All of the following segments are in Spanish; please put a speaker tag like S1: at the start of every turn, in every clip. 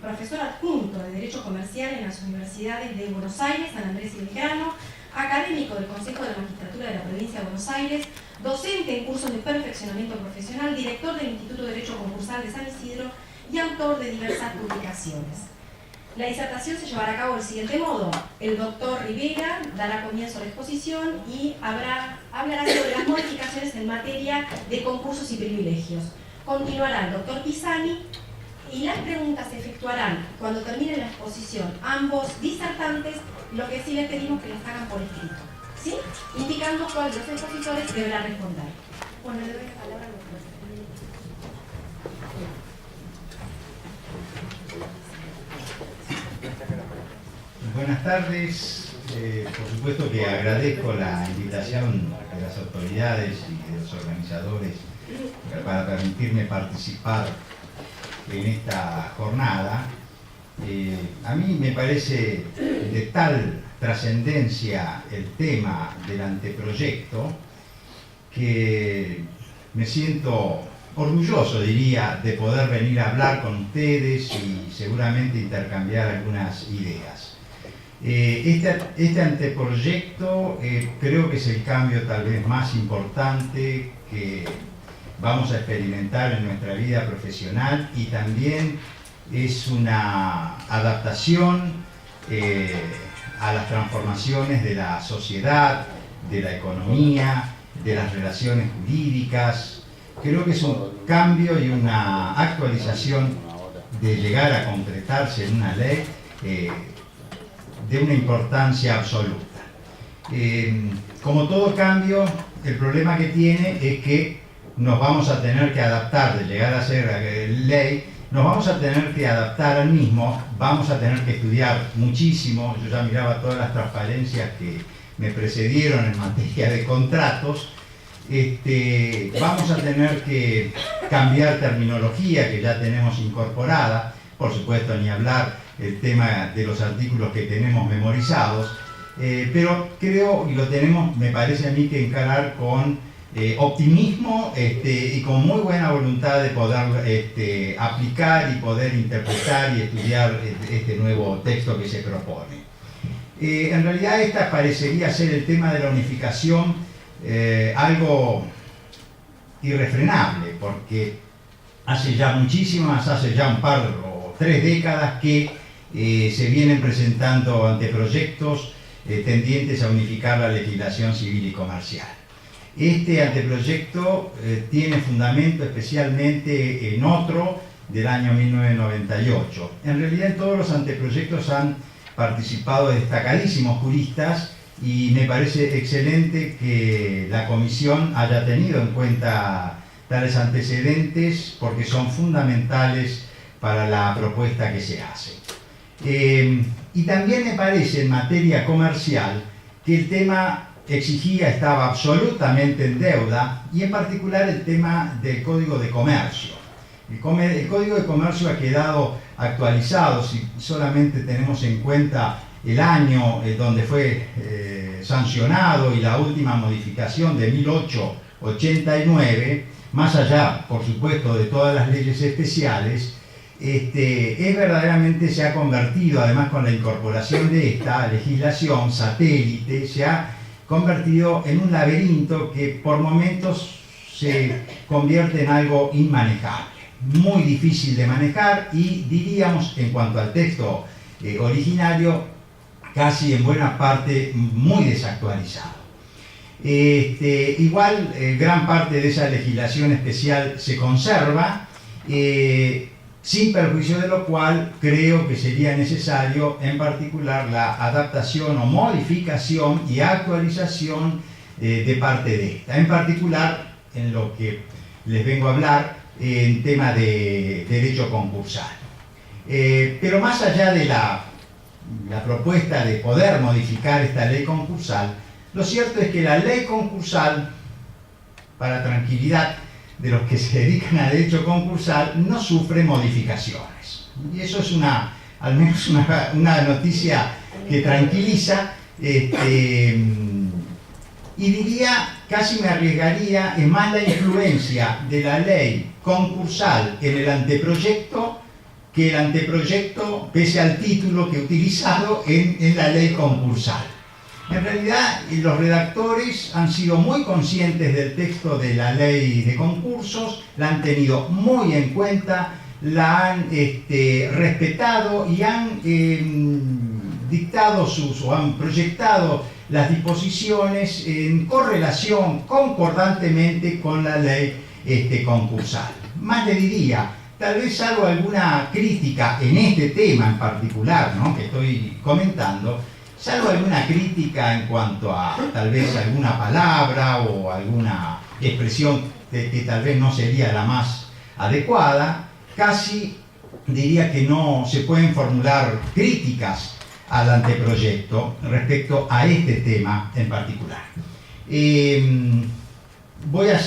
S1: profesor adjunto de Derecho Comercial en las universidades de Buenos Aires, San Andrés y Belgrano, académico del Consejo de la Magistratura de la Provincia de Buenos Aires, docente en cursos de perfeccionamiento profesional, director del Instituto de Derecho Concursal de San Isidro y autor de diversas publicaciones. La disertación se llevará a cabo del siguiente modo. El doctor Rivera dará comienzo a la exposición y hablará sobre las modificaciones en materia de concursos y privilegios. Continuará el doctor Pisani y las preguntas se efectuarán cuando termine la exposición ambos disertantes, lo que sí les pedimos que las hagan por escrito, ¿sí? Indicando cuál de los expositores deberá responder. Bueno, le doy la palabra al doctor.
S2: Buenas tardes. Por supuesto que agradezco la invitación de las autoridades y de los organizadores para permitirme participar en esta jornada. A mí me parece de tal trascendencia el tema del anteproyecto que me siento orgulloso, diría, de poder venir a hablar con ustedes y seguramente intercambiar algunas ideas. Este anteproyecto creo que es el cambio tal vez más importante que vamos a experimentar en nuestra vida profesional y también es una adaptación a las transformaciones de la sociedad, de la economía, de las relaciones jurídicas. Creo que es un cambio y una actualización de llegar a concretarse en una ley de una importancia absoluta. Como todo cambio, el problema que tiene es que nos vamos a tener que adaptar, de llegar a ser ley, nos vamos a tener que adaptar al mismo, vamos a tener que estudiar muchísimo. Yo ya miraba todas las transparencias que me precedieron en materia de contratos. Vamos a tener que cambiar terminología que ya tenemos incorporada, por supuesto ni hablar el tema de los artículos que tenemos memorizados, pero creo, y lo tenemos, me parece a mí, que encarar con optimismo y con muy buena voluntad de poder aplicar y poder interpretar y estudiar este nuevo texto que se propone. En realidad esta parecería ser el tema de la unificación algo irrefrenable, porque hace ya un par o 3 décadas que se vienen presentando anteproyectos tendientes a unificar la legislación civil y comercial. Este anteproyecto tiene fundamento especialmente en otro del año 1998. En realidad en todos los anteproyectos han participado destacadísimos juristas y me parece excelente que la Comisión haya tenido en cuenta tales antecedentes porque son fundamentales para la propuesta que se hace. Y también me parece en materia comercial que el tema estaba absolutamente en deuda, y en particular el tema del Código de Comercio. El Código de Comercio ha quedado actualizado, si solamente tenemos en cuenta el año donde fue sancionado y la última modificación de 1889, más allá, por supuesto, de todas las leyes especiales, es verdaderamente se ha convertido, además con la incorporación de esta legislación satélite, se ha convertido en un laberinto que por momentos se convierte en algo inmanejable, muy difícil de manejar y diríamos, en cuanto al texto originario, casi en buena parte muy desactualizado. Igual gran parte de esa legislación especial se conserva, sin perjuicio de lo cual creo que sería necesario en particular la adaptación o modificación y actualización de parte de esta. En particular en lo que les vengo a hablar en tema de derecho concursal. Pero más allá de la propuesta de poder modificar esta ley concursal, lo cierto es que la ley concursal, para tranquilidad de los que se dedican a derecho concursal, no sufre modificaciones. Y eso es al menos una noticia que tranquiliza, y diría, casi me arriesgaría, es más la influencia de la ley concursal en el anteproyecto que el anteproyecto, pese al título que he utilizado, en la ley concursal. En realidad, los redactores han sido muy conscientes del texto de la ley de concursos, la han tenido muy en cuenta, la han respetado y han dictado o han proyectado las disposiciones en correlación, concordantemente con la ley concursal. Más le diría, tal vez salvo alguna crítica en este tema en particular, ¿no?, que estoy comentando, salvo alguna crítica en cuanto a tal vez alguna palabra o alguna expresión que tal vez no sería la más adecuada, casi diría que no se pueden formular críticas al anteproyecto respecto a este tema en particular. Voy a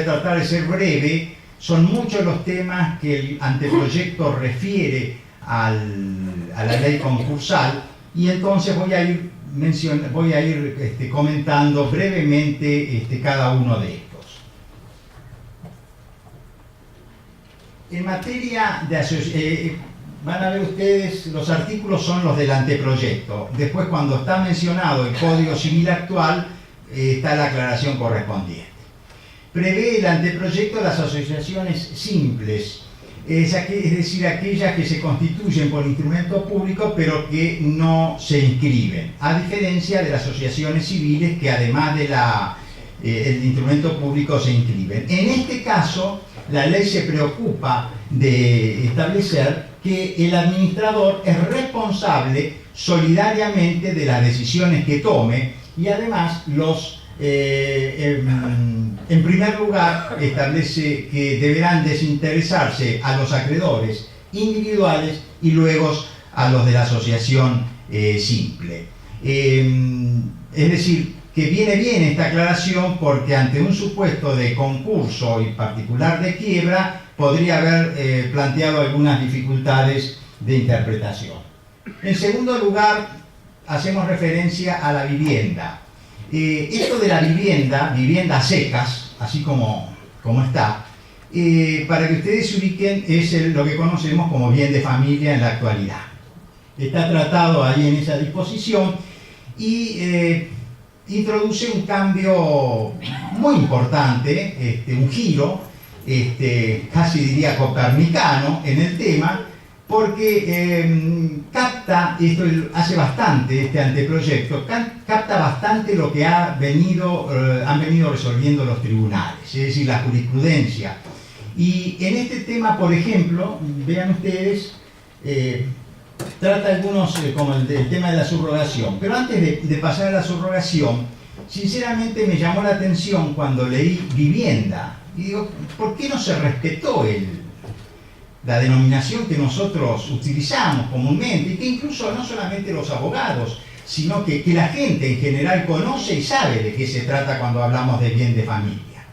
S2: tratar de ser breve. Son muchos los temas que el anteproyecto refiere a la ley concursal, y entonces voy a ir comentando brevemente cada uno de estos. En materia de van a ver ustedes, los artículos son los del anteproyecto. Después, cuando está mencionado el Código Civil actual, está la aclaración correspondiente. Prevé el anteproyecto las asociaciones simples, es decir, aquellas que se constituyen por instrumento público pero que no se inscriben, a diferencia de las asociaciones civiles que además del instrumento público se inscriben. En este caso, la ley se preocupa de establecer que el administrador es responsable solidariamente de las decisiones que tome, y además en primer lugar establece que deberán desinteresarse a los acreedores individuales y luego a los de la asociación simple. Es decir, que viene bien esta aclaración, porque ante un supuesto de concurso y particular de quiebra podría haber planteado algunas dificultades de interpretación. En segundo lugar, hacemos referencia a la vivienda. Esto de la vivienda a secas, así como está, para que ustedes se ubiquen, es lo que conocemos como bien de familia en la actualidad. Está tratado ahí en esa disposición y introduce un cambio muy importante, un giro, casi diría copernicano en el tema, porque capta, esto hace bastante este anteproyecto, capta bastante lo que han venido resolviendo los tribunales, es decir, la jurisprudencia. Y en este tema, por ejemplo, vean ustedes, trata algunos, como el tema de la subrogación. Pero antes de pasar a la subrogación, sinceramente me llamó la atención cuando leí vivienda. Y digo, ¿por qué no se respetó la denominación que nosotros utilizamos comúnmente? Y que incluso no solamente los abogados, sino que la gente en general conoce y sabe de qué se trata cuando hablamos de bien de familia.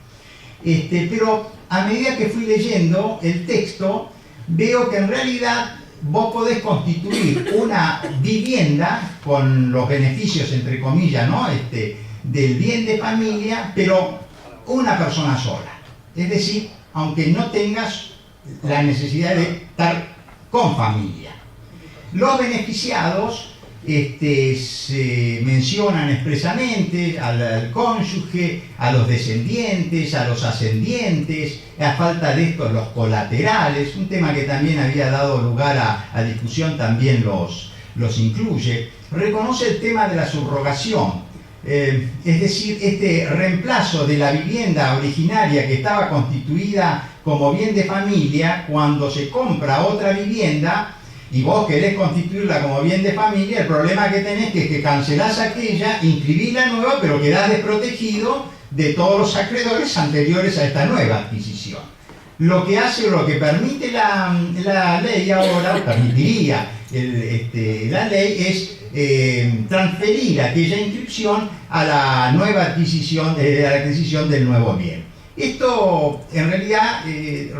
S2: Pero a medida que fui leyendo el texto, veo que en realidad vos podés constituir una vivienda con los beneficios, entre comillas, ¿no?, del bien de familia, pero una persona sola. Es decir, aunque no tengas la necesidad de estar con familia. Los beneficiados se mencionan expresamente al cónyuge, a los descendientes, a los ascendientes, a falta de estos los colaterales, un tema que también había dado lugar a discusión, también los incluye. Reconoce el tema de la subrogación, es decir, este reemplazo de la vivienda originaria que estaba constituida como bien de familia. Cuando se compra otra vivienda y vos querés constituirla como bien de familia, el problema que tenés es que cancelás aquella, inscribís la nueva, pero quedás desprotegido de todos los acreedores anteriores a esta nueva adquisición. Lo que hace, lo que permite la ley ahora, permitiría la ley, es transferir aquella inscripción a la nueva adquisición, a la adquisición del nuevo bien. Esto en realidad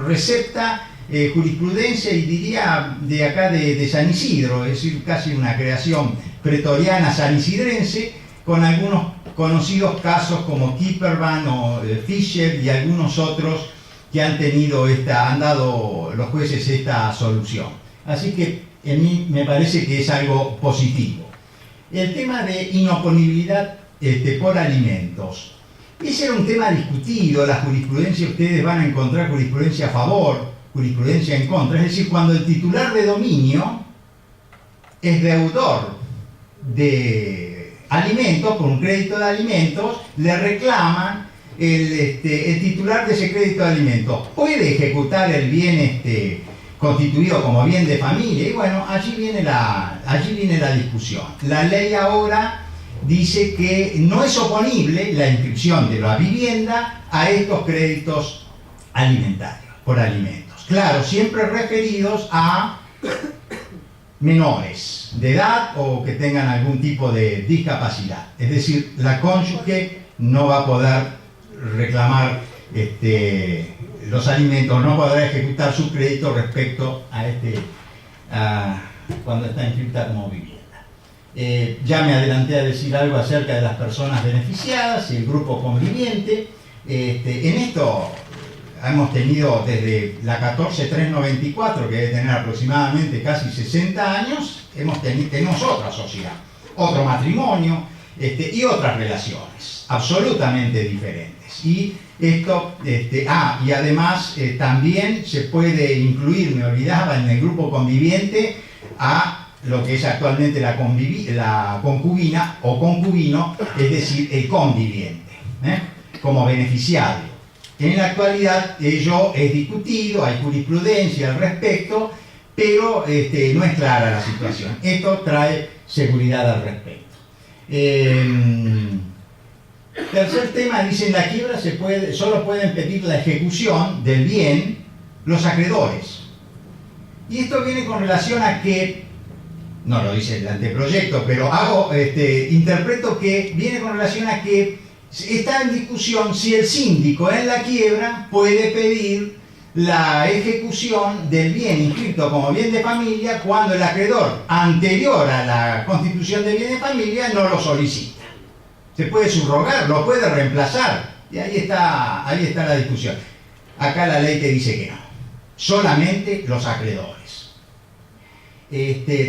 S2: recepta jurisprudencia, y diría de acá de San Isidro, es decir, casi una creación pretoriana sanisidrense, con algunos conocidos casos como Kipperman o Fischer y algunos otros que han dado los jueces esta solución. Así que a mí me parece que es algo positivo. El tema de inoponibilidad por alimentos. Ese era un tema discutido, la jurisprudencia, ustedes van a encontrar jurisprudencia a favor, jurisprudencia en contra, es decir, cuando el titular de dominio es deudor de alimentos, por un crédito de alimentos, le reclaman el titular de ese crédito de alimentos. Puede ejecutar el bien constituido como bien de familia, y bueno, allí viene la discusión. La ley ahora dice que no es oponible la inscripción de la vivienda a estos créditos alimentarios, por alimentos. Claro, siempre referidos a menores de edad o que tengan algún tipo de discapacidad. Es decir, la cónyuge no va a poder reclamar los alimentos, no podrá ejecutar su crédito respecto a cuando está inscrita como vivienda. Ya me adelanté a decir algo acerca de las personas beneficiadas y el grupo conviviente. En esto hemos tenido desde la 14394, que debe tener aproximadamente casi 60 años, tenemos otra sociedad, otro matrimonio y otras relaciones absolutamente diferentes. Y esto, y además también se puede incluir, me olvidaba, en el grupo conviviente a lo que es actualmente la concubina o concubino, es decir, el conviviente, como beneficiario. En la actualidad ello es discutido, hay jurisprudencia al respecto, pero no es clara la situación. Esto trae seguridad al respecto. Tercer tema, dice, en la quiebra solo pueden pedir la ejecución del bien los acreedores. Y esto viene con relación a que, no lo dice el anteproyecto, pero interpreto que viene con relación a que está en discusión si el síndico en la quiebra puede pedir la ejecución del bien inscrito como bien de familia cuando el acreedor anterior a la constitución de bien de familia no lo solicita. Se puede subrogar, lo puede reemplazar, y ahí está la discusión. Acá la ley te dice que no, solamente los acreedores.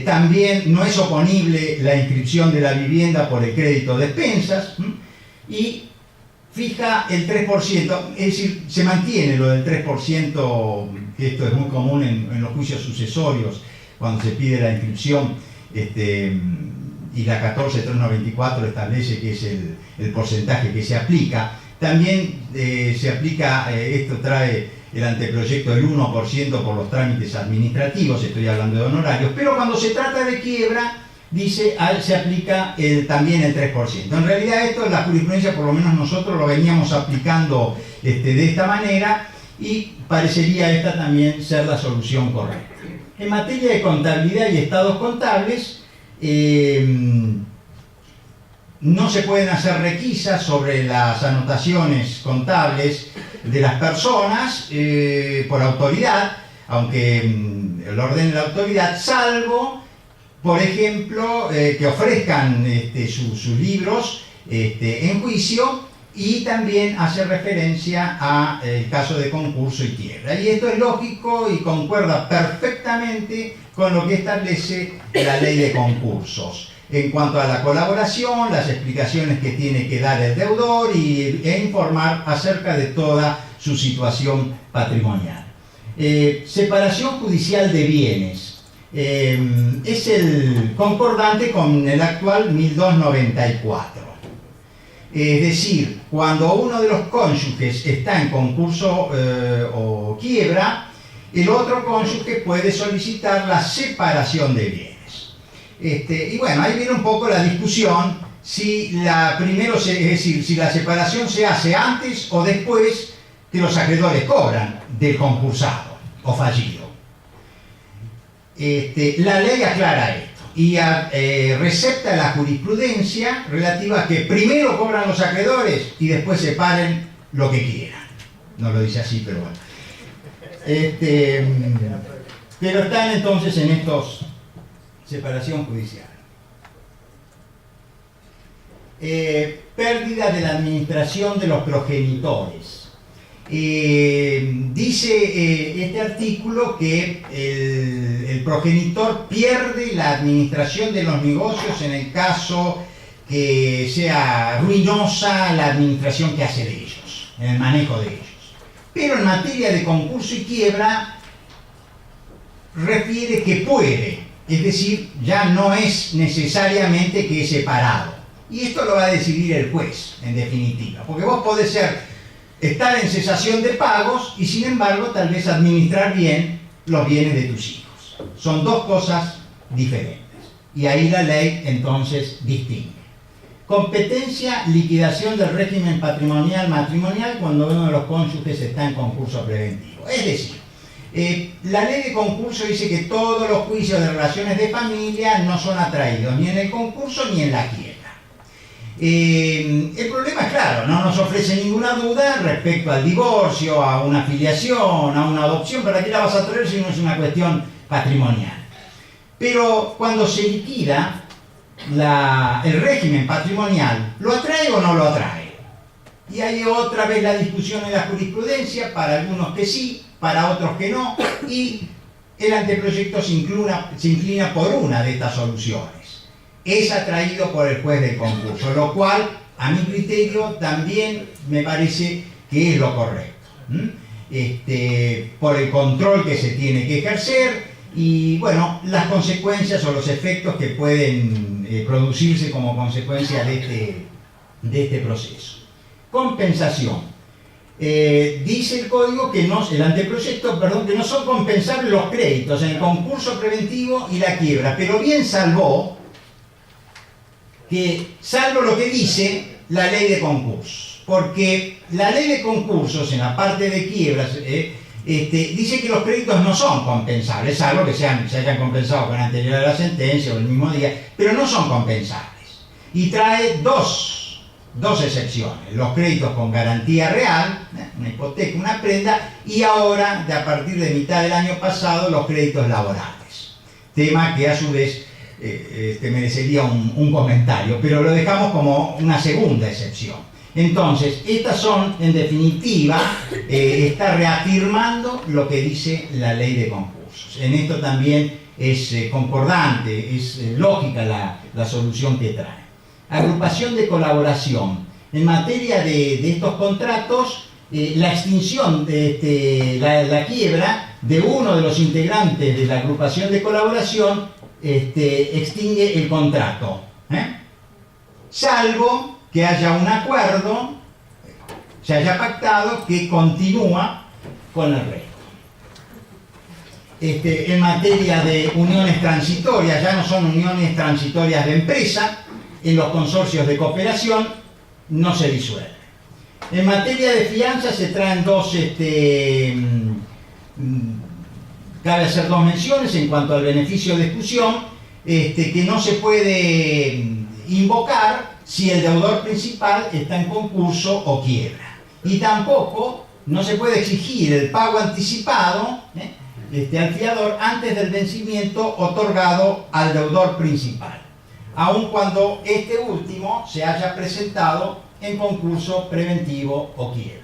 S2: También no es oponible la inscripción de la vivienda por el crédito de expensas, y fija el 3%, es decir, se mantiene lo del 3%, que esto es muy común en los juicios sucesorios, cuando se pide la inscripción, y la 14394 establece que es el porcentaje que se aplica. También se aplica, esto trae el anteproyecto, el 1% por los trámites administrativos, estoy hablando de honorarios, pero cuando se trata de quiebra, dice, se aplica también el 3%. En realidad esto, la jurisprudencia, por lo menos nosotros lo veníamos aplicando de esta manera, y parecería esta también ser la solución correcta. En materia de contabilidad y estados contables, no se pueden hacer requisas sobre las anotaciones contables de las personas por autoridad, aunque lo ordene la autoridad, salvo, por ejemplo, que ofrezcan sus libros en juicio, y también hace referencia al caso de concurso y quiebra. Y esto es lógico y concuerda perfectamente con lo que establece la ley de concursos. En cuanto a la colaboración, las explicaciones que tiene que dar el deudor e informar acerca de toda su situación patrimonial. Separación judicial de bienes. Es el concordante con el actual 1294. Es decir, cuando uno de los cónyuges está en concurso o quiebra, el otro cónyuge puede solicitar la separación de bienes. Y bueno, ahí viene un poco la discusión si si la separación se hace antes o después que los acreedores cobran del concursado o fallido. La ley aclara esto y recepta la jurisprudencia relativa a que primero cobran los acreedores y después separen lo que quieran. No lo dice así, pero bueno. Pero están entonces en estos separación judicial. Pérdida de la administración de los progenitores. dice este artículo que el progenitor pierde la administración de los negocios en el caso que sea ruinosa la administración que hace de ellos, en el manejo de ellos. Pero en materia de concurso y quiebra refiere que puede, es decir, ya no es necesariamente que es separado. Y esto lo va a decidir el juez, en definitiva, porque vos podés estar en cesación de pagos y sin embargo tal vez administrar bien los bienes de tus hijos. Son dos cosas diferentes. Y ahí la ley entonces distingue. Competencia, liquidación del régimen patrimonial matrimonial cuando uno de los cónyuges está en concurso preventivo. Es decir, la ley de concurso dice que todos los juicios de relaciones de familia no son atraídos ni en el concurso ni en la quiebra. El problema es claro, no nos ofrece ninguna duda respecto al divorcio, a una filiación, a una adopción. ¿Para qué la vas a traer si no es una cuestión patrimonial? Pero cuando se liquida el régimen patrimonial, ¿lo atrae o no lo atrae? Y hay otra vez la discusión en la jurisprudencia, para algunos que sí, para otros que no, y el anteproyecto se inclina por una de estas soluciones. Es atraído por el juez del concurso, lo cual, a mi criterio, también me parece que es lo correcto. Por el control que se tiene que ejercer y, bueno, las consecuencias o los efectos que pueden producirse como consecuencia de este proceso. Compensación. Dice el código que el anteproyecto, que no son compensables los créditos en el concurso preventivo y la quiebra, pero bien salvo lo que dice la ley de concursos, porque la ley de concursos en la parte de quiebras dice que los créditos no son compensables, salvo que se hayan compensado con anterioridad a la sentencia o el mismo día, pero no son compensables. Y trae dos excepciones: los créditos con garantía real, una hipoteca, una prenda, y ahora, a partir de mitad del año pasado, los créditos laborales. Tema que a su vez merecería un comentario, pero lo dejamos como una segunda excepción. Entonces, estas son, en definitiva, está reafirmando lo que dice la ley de concursos. En esto también es concordante, es lógica la solución que trae. Agrupación de colaboración. En materia de estos contratos, la extinción de la quiebra de uno de los integrantes de la agrupación de colaboración extingue el contrato, salvo que haya un acuerdo, se haya pactado que continúa con el resto. En materia de uniones transitorias, ya no son uniones transitorias de empresa, en los consorcios de cooperación no se disuelve. En materia de fianza se traen cabe hacer dos menciones en cuanto al beneficio de exclusión, que no se puede invocar si el deudor principal está en concurso o quiebra. Y tampoco no se puede exigir el pago anticipado al fiador antes del vencimiento otorgado al deudor principal, aun cuando este último se haya presentado en concurso preventivo o quiebra.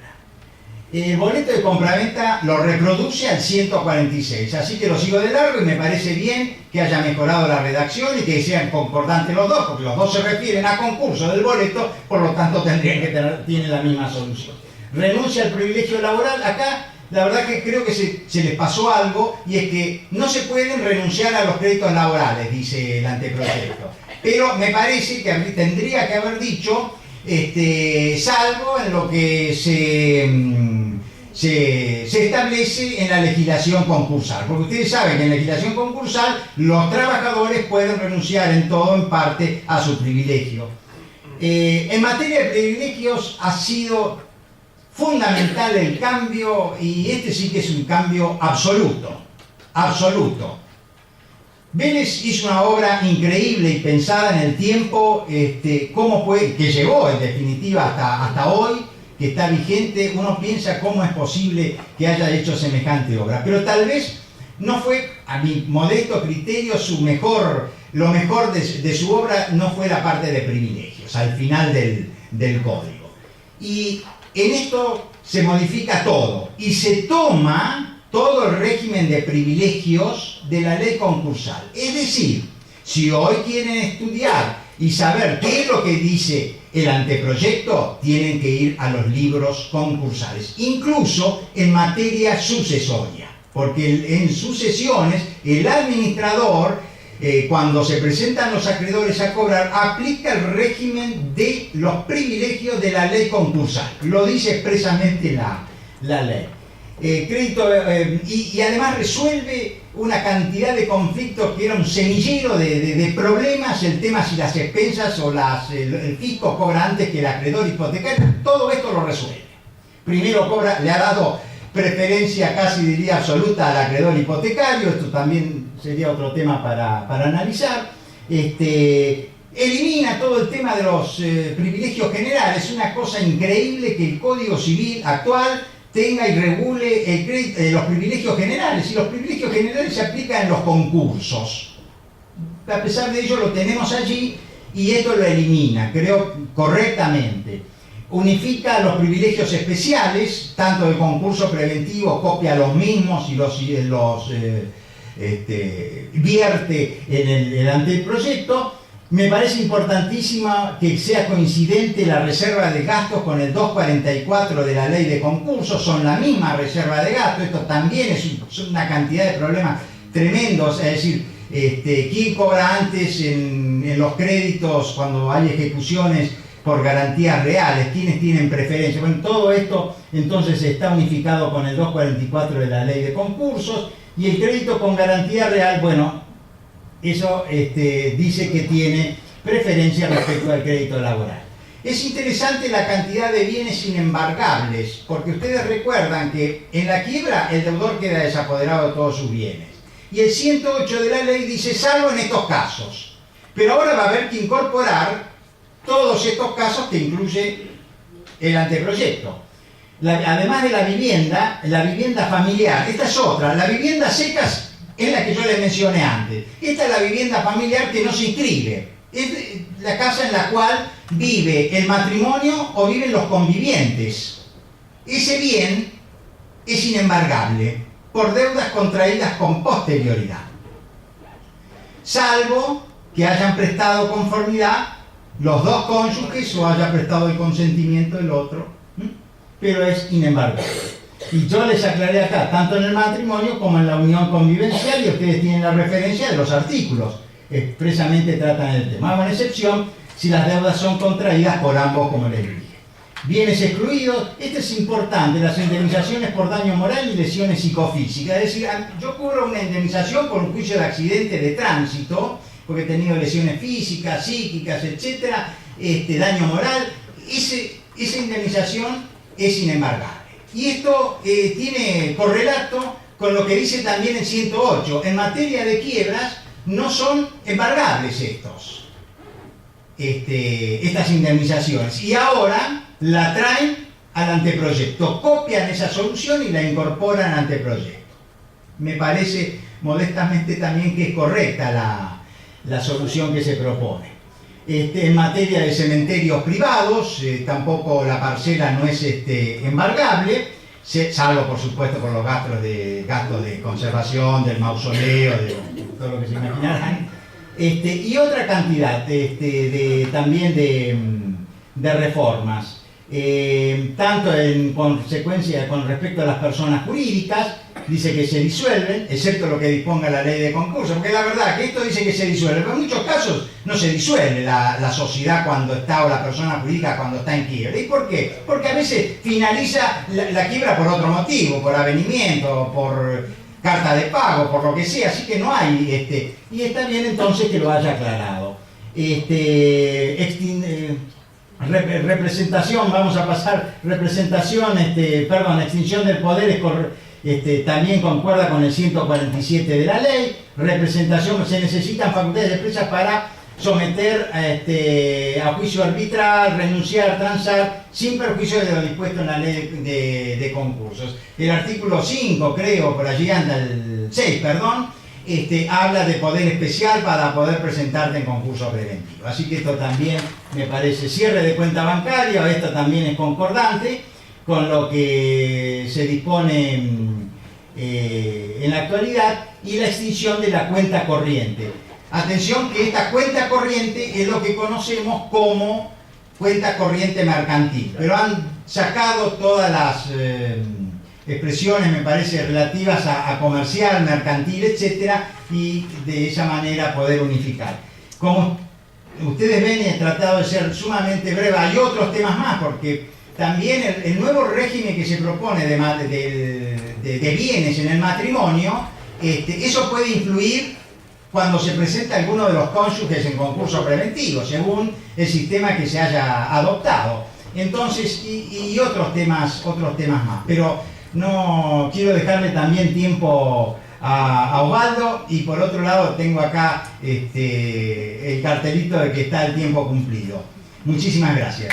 S2: El boleto de compraventa lo reproduce al 146, así que lo sigo de largo y me parece bien que haya mejorado la redacción y que sean concordantes los dos, porque los dos se refieren a concurso del boleto, por lo tanto tienen la misma solución. Renuncia al privilegio laboral. Acá la verdad que creo que se les pasó algo, y es que no se pueden renunciar a los créditos laborales, dice el anteproyecto, pero me parece que tendría que haber dicho salvo en lo que se establece en la legislación concursal, porque ustedes saben que en la legislación concursal los trabajadores pueden renunciar en todo o en parte a su privilegio. En materia de privilegios ha sido fundamental el cambio, y este sí que es un cambio absoluto. Vélez hizo una obra increíble y pensada en el tiempo, que llegó en definitiva hasta hoy, que está vigente. Uno piensa cómo es posible que haya hecho semejante obra, pero tal vez no fue, a mi modesto criterio, lo mejor de su obra no fue la parte de privilegios, al final del código. Y en esto se modifica todo y se toma todo el régimen de privilegios de la ley concursal. Es decir, si hoy quieren estudiar y saber qué es lo que dice el anteproyecto, tienen que ir a los libros concursales, incluso en materia sucesoria, porque en sucesiones el administrador, cuando se presentan los acreedores a cobrar, aplica el régimen de los privilegios de la ley concursal. Lo dice expresamente la ley. Y además resuelve una cantidad de conflictos que era un semillero de problemas, el tema si las expensas o el fisco cobra antes que el acreedor hipotecario, todo esto lo resuelve. Primero le ha dado preferencia casi diría absoluta al acreedor hipotecario, esto también sería otro tema para analizar. Elimina todo el tema de los privilegios generales, una cosa increíble que el Código Civil actual tenga y regule los privilegios generales, y los privilegios generales se aplican en los concursos. A pesar de ello lo tenemos allí y esto lo elimina, creo, correctamente. Unifica los privilegios especiales, tanto del concurso preventivo, copia los mismos y los vierte en el anteproyecto. Me parece importantísima que sea coincidente la reserva de gastos con el 244 de la ley de concursos, son la misma reserva de gastos, esto también es una cantidad de problemas tremendos, es decir, ¿quién cobra antes en los créditos cuando hay ejecuciones por garantías reales? ¿Quiénes tienen preferencia? Bueno, todo esto entonces está unificado con el 244 de la ley de concursos, y el crédito con garantía real, bueno, eso dice que tiene preferencia respecto al crédito laboral. Es interesante la cantidad de bienes inembargables, porque ustedes recuerdan que en la quiebra el deudor queda desapoderado de todos sus bienes. Y el 108 de la ley dice salvo en estos casos. Pero ahora va a haber que incorporar todos estos casos que incluye el anteproyecto. Además de la vivienda familiar, esta es otra, la vivienda secas es la que yo les mencioné antes. Esta es la vivienda familiar que no se inscribe. Es la casa en la cual vive el matrimonio o viven los convivientes. Ese bien es inembargable por deudas contraídas con posterioridad, salvo que hayan prestado conformidad los dos cónyuges o haya prestado el consentimiento del otro, pero es inembargable. Y yo les aclaré acá, tanto en el matrimonio como en la unión convivencial, y ustedes tienen la referencia de los artículos, expresamente tratan el tema. Hago una excepción si las deudas son contraídas por ambos, como les dije. Bienes excluidos, esto es importante, las indemnizaciones por daño moral y lesiones psicofísicas. Es decir, yo cubro una indemnización por un juicio de accidente de tránsito, porque he tenido lesiones físicas, psíquicas, etcétera, daño moral, esa indemnización es inembargable. Y esto tiene correlato con lo que dice también el 108. En materia de quiebras no son embargables estas indemnizaciones. Y ahora la traen al anteproyecto, copian esa solución y la incorporan al anteproyecto. Me parece modestamente también que es correcta la solución que se propone. En materia de cementerios privados, tampoco la parcela no es embargable, salvo por supuesto por los gastos de conservación, del mausoleo, de todo lo que se imaginarán. Y otra cantidad también de reformas, tanto en consecuencia con respecto a las personas jurídicas, dice que se disuelven, excepto lo que disponga la ley de concurso, porque la verdad que esto dice que se disuelve, pero en muchos casos no se disuelve la sociedad cuando está, o la persona jurídica cuando está en quiebra. ¿Y por qué? Porque a veces finaliza la quiebra por otro motivo, por avenimiento, por carta de pago, por lo que sea, así que no hay, y está bien entonces que lo haya aclarado. Representación, vamos a pasar, extinción del poder también concuerda con el 147 de la ley. Representación, se necesitan facultades expresas para someter a juicio arbitral, renunciar, transar, sin perjuicio de lo dispuesto en la ley de concursos. El artículo 5, creo, por allí anda el 6, perdón, habla de poder especial para poder presentarte en concurso preventivo. Así que esto también me parece cierre de cuenta bancaria, esto también es concordante con lo que se dispone en la actualidad, y la extinción de la cuenta corriente. Atención que esta cuenta corriente es lo que conocemos como cuenta corriente mercantil, pero han sacado todas las expresiones, me parece, relativas a comercial, mercantil, etcétera, y de esa manera poder unificar. Como ustedes ven, he tratado de ser sumamente breve. Hay otros temas más, porque también el nuevo régimen que se propone de bienes en el matrimonio, eso puede influir cuando se presenta alguno de los cónyuges en concurso preventivo, según el sistema que se haya adoptado. Entonces, y otros temas más. Pero no quiero dejarle también tiempo a Osvaldo, y por otro lado tengo acá el cartelito de que está el tiempo cumplido. Muchísimas gracias.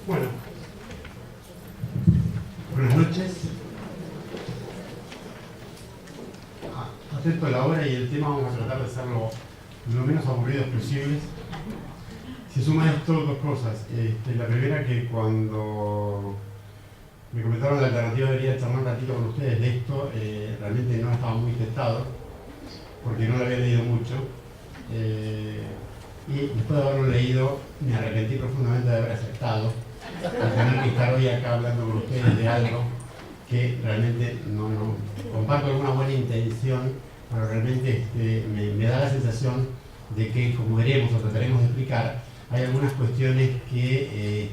S3: Bueno, buenas noches. Atento a la hora y el tema, vamos a tratar de hacerlo lo menos aburridos posibles. Se suma a esto dos cosas. La primera, que cuando me comentaron la alternativa de venir a charlar un ratito con ustedes de esto, realmente no estaba muy tentado, porque no lo había leído mucho. Y después de haberlo leído, me arrepentí profundamente de haber aceptado al tener que estar hoy acá hablando con ustedes de algo que realmente no comparto alguna buena intención, pero realmente me da la sensación de que, como veremos o trataremos de explicar, hay algunas cuestiones que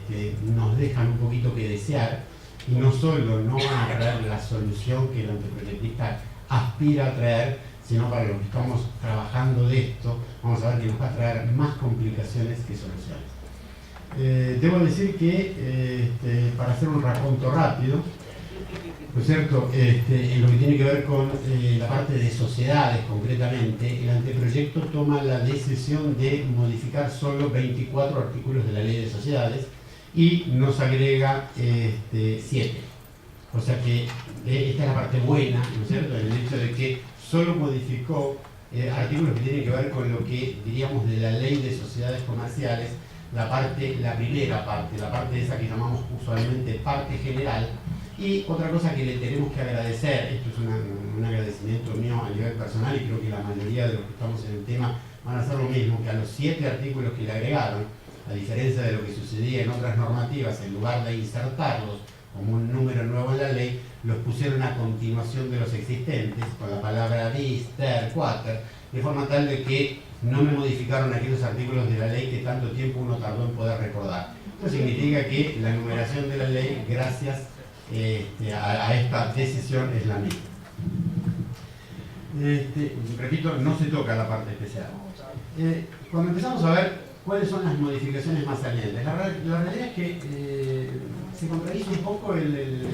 S3: nos dejan un poquito que desear, y no solo no van a traer la solución que el anteproyectista aspira a traer, sino para los que estamos trabajando de esto, vamos a ver que nos va a traer más complicaciones que soluciones. Debo decir que, para hacer un raconto rápido, ¿no es cierto?, en lo que tiene que ver con la parte de sociedades concretamente, el anteproyecto toma la decisión de modificar solo 24 artículos de la Ley de Sociedades y nos agrega 7. O sea que esta es la parte buena, ¿no es cierto?, en el hecho de que solo modificó artículos que tienen que ver con lo que diríamos de la Ley de Sociedades Comerciales, la primera parte, la parte esa que llamamos usualmente parte general. Y otra cosa que le tenemos que agradecer, esto es un agradecimiento mío a nivel personal, y creo que la mayoría de los que estamos en el tema van a hacer lo mismo, que a los 7 artículos que le agregaron, a diferencia de lo que sucedía en otras normativas, en lugar de insertarlos como un número nuevo en la ley, los pusieron a continuación de los existentes, con la palabra bis, ter, quater, de forma tal de que no me modificaron aquellos artículos de la ley que tanto tiempo uno tardó en poder recordar. Esto significa que la numeración de la ley, gracias a esta decisión, es la misma. Repito, no se toca la parte especial. Cuando empezamos a ver cuáles son las modificaciones más salientes, la realidad es que se contradice un poco el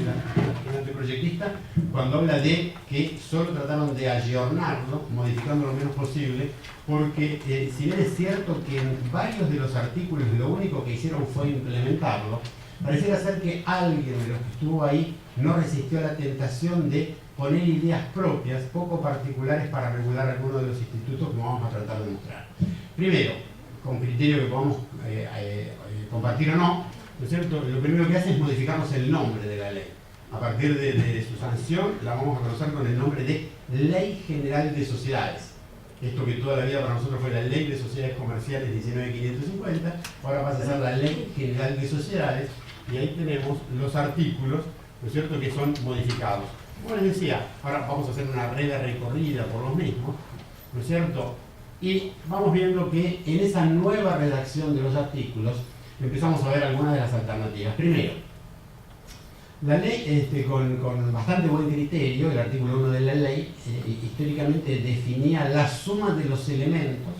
S3: anteproyectista cuando habla de que solo trataron de ayornarlo, modificando lo menos posible, porque si bien es cierto que en varios de los artículos lo único que hicieron fue implementarlo, pareciera ser que alguien de los que estuvo ahí no resistió a la tentación de poner ideas propias, poco particulares, para regular algunos de los institutos, como vamos a tratar de mostrar. Primero, con criterio que podamos compartir o no, ¿no es cierto?, lo primero que hace es modificarnos el nombre de la ley. A partir de su sanción, la vamos a conocer con el nombre de Ley General de Sociedades. Esto que toda la vida para nosotros fue la Ley de Sociedades Comerciales 19.550, ahora pasa a ser la Ley General de Sociedades, y ahí tenemos los artículos, ¿no es cierto?, que son modificados. Como les decía, ahora vamos a hacer una breve recorrida por los mismos, ¿no es cierto?, y vamos viendo que en esa nueva redacción de los artículos, empezamos a ver algunas de las alternativas. Primero, la ley, con bastante buen criterio, el artículo 1 de la ley, históricamente definía la suma de los elementos,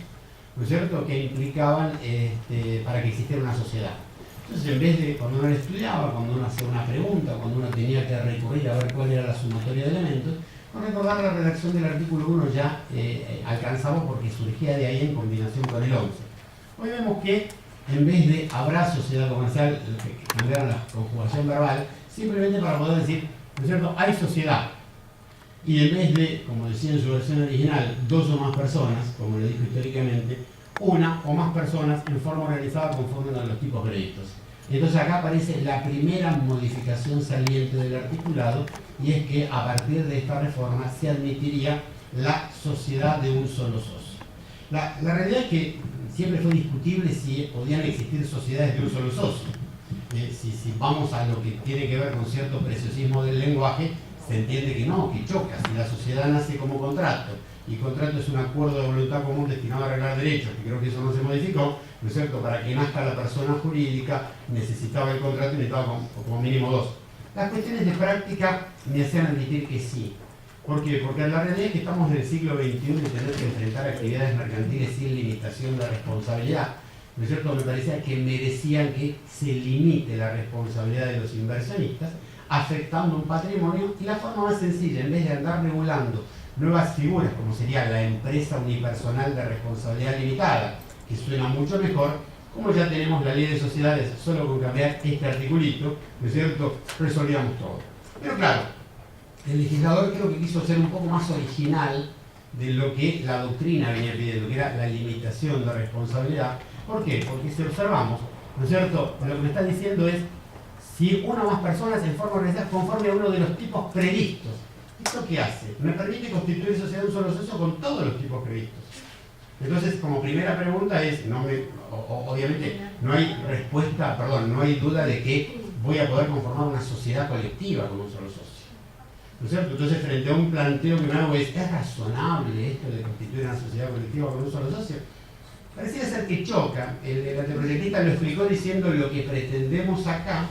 S3: ¿no es cierto?, que implicaban para que existiera una sociedad. Entonces, en vez de, cuando uno estudiaba, cuando uno hacía una pregunta, cuando uno tenía que recurrir a ver cuál era la sumatoria de elementos, con recordar la redacción del artículo 1 ya alcanzamos porque surgía de ahí en combinación con el 11. Hoy vemos que en vez de habrá sociedad comercial, que cambiaron la conjugación verbal, simplemente para poder decir, ¿no es cierto?, hay sociedad. Y en vez de, como decía en su versión original, 2 o más personas, como le dijo históricamente, una o más personas en forma organizada conforme a los tipos previstos. Entonces acá aparece la primera modificación saliente del articulado, y es que a partir de esta reforma se admitiría la sociedad de un solo socio. La realidad es que siempre fue discutible si podían existir sociedades de un solo socio. Si vamos a lo que tiene que ver con cierto preciosismo del lenguaje, se entiende que no, que choca. Si la sociedad nace como contrato, y contrato es un acuerdo de voluntad común destinado a arreglar derechos, que creo que eso no se modificó, ¿no es cierto? Para que nazca la persona jurídica necesitaba el contrato y necesitaba como mínimo 2. Las cuestiones de práctica me hacían admitir que sí. ¿Por qué? Porque la realidad es que estamos en el siglo XXI y tener que enfrentar actividades mercantiles sin limitación de responsabilidad, ¿no es cierto? Me parecía que merecían que se limite la responsabilidad de los inversionistas afectando un patrimonio, y la forma más sencilla, en vez de andar regulando nuevas figuras como sería la empresa unipersonal de responsabilidad limitada, que suena mucho mejor, como ya tenemos la ley de sociedades, solo con cambiar este articulito, ¿no es cierto?, resolvíamos todo. Pero claro, el legislador creo que quiso ser un poco más original de lo que la doctrina venía pidiendo, que era la limitación de responsabilidad. ¿Por qué? Porque si observamos, ¿no es cierto?, lo que me está diciendo es si una o más personas en forma organizada conforme a uno de los tipos previstos. ¿Esto qué hace? Me permite constituir sociedad de un solo socio con todos los tipos previstos. Entonces, como primera pregunta es, obviamente no hay respuesta, no hay duda de que voy a poder conformar una sociedad colectiva con un solo socio, ¿no es cierto? Entonces, frente a un planteo que me hago ¿es razonable esto de constituir una sociedad colectiva con un solo socio? Pareciera ser que choca. El anteproyectista lo explicó diciendo lo que pretendemos acá,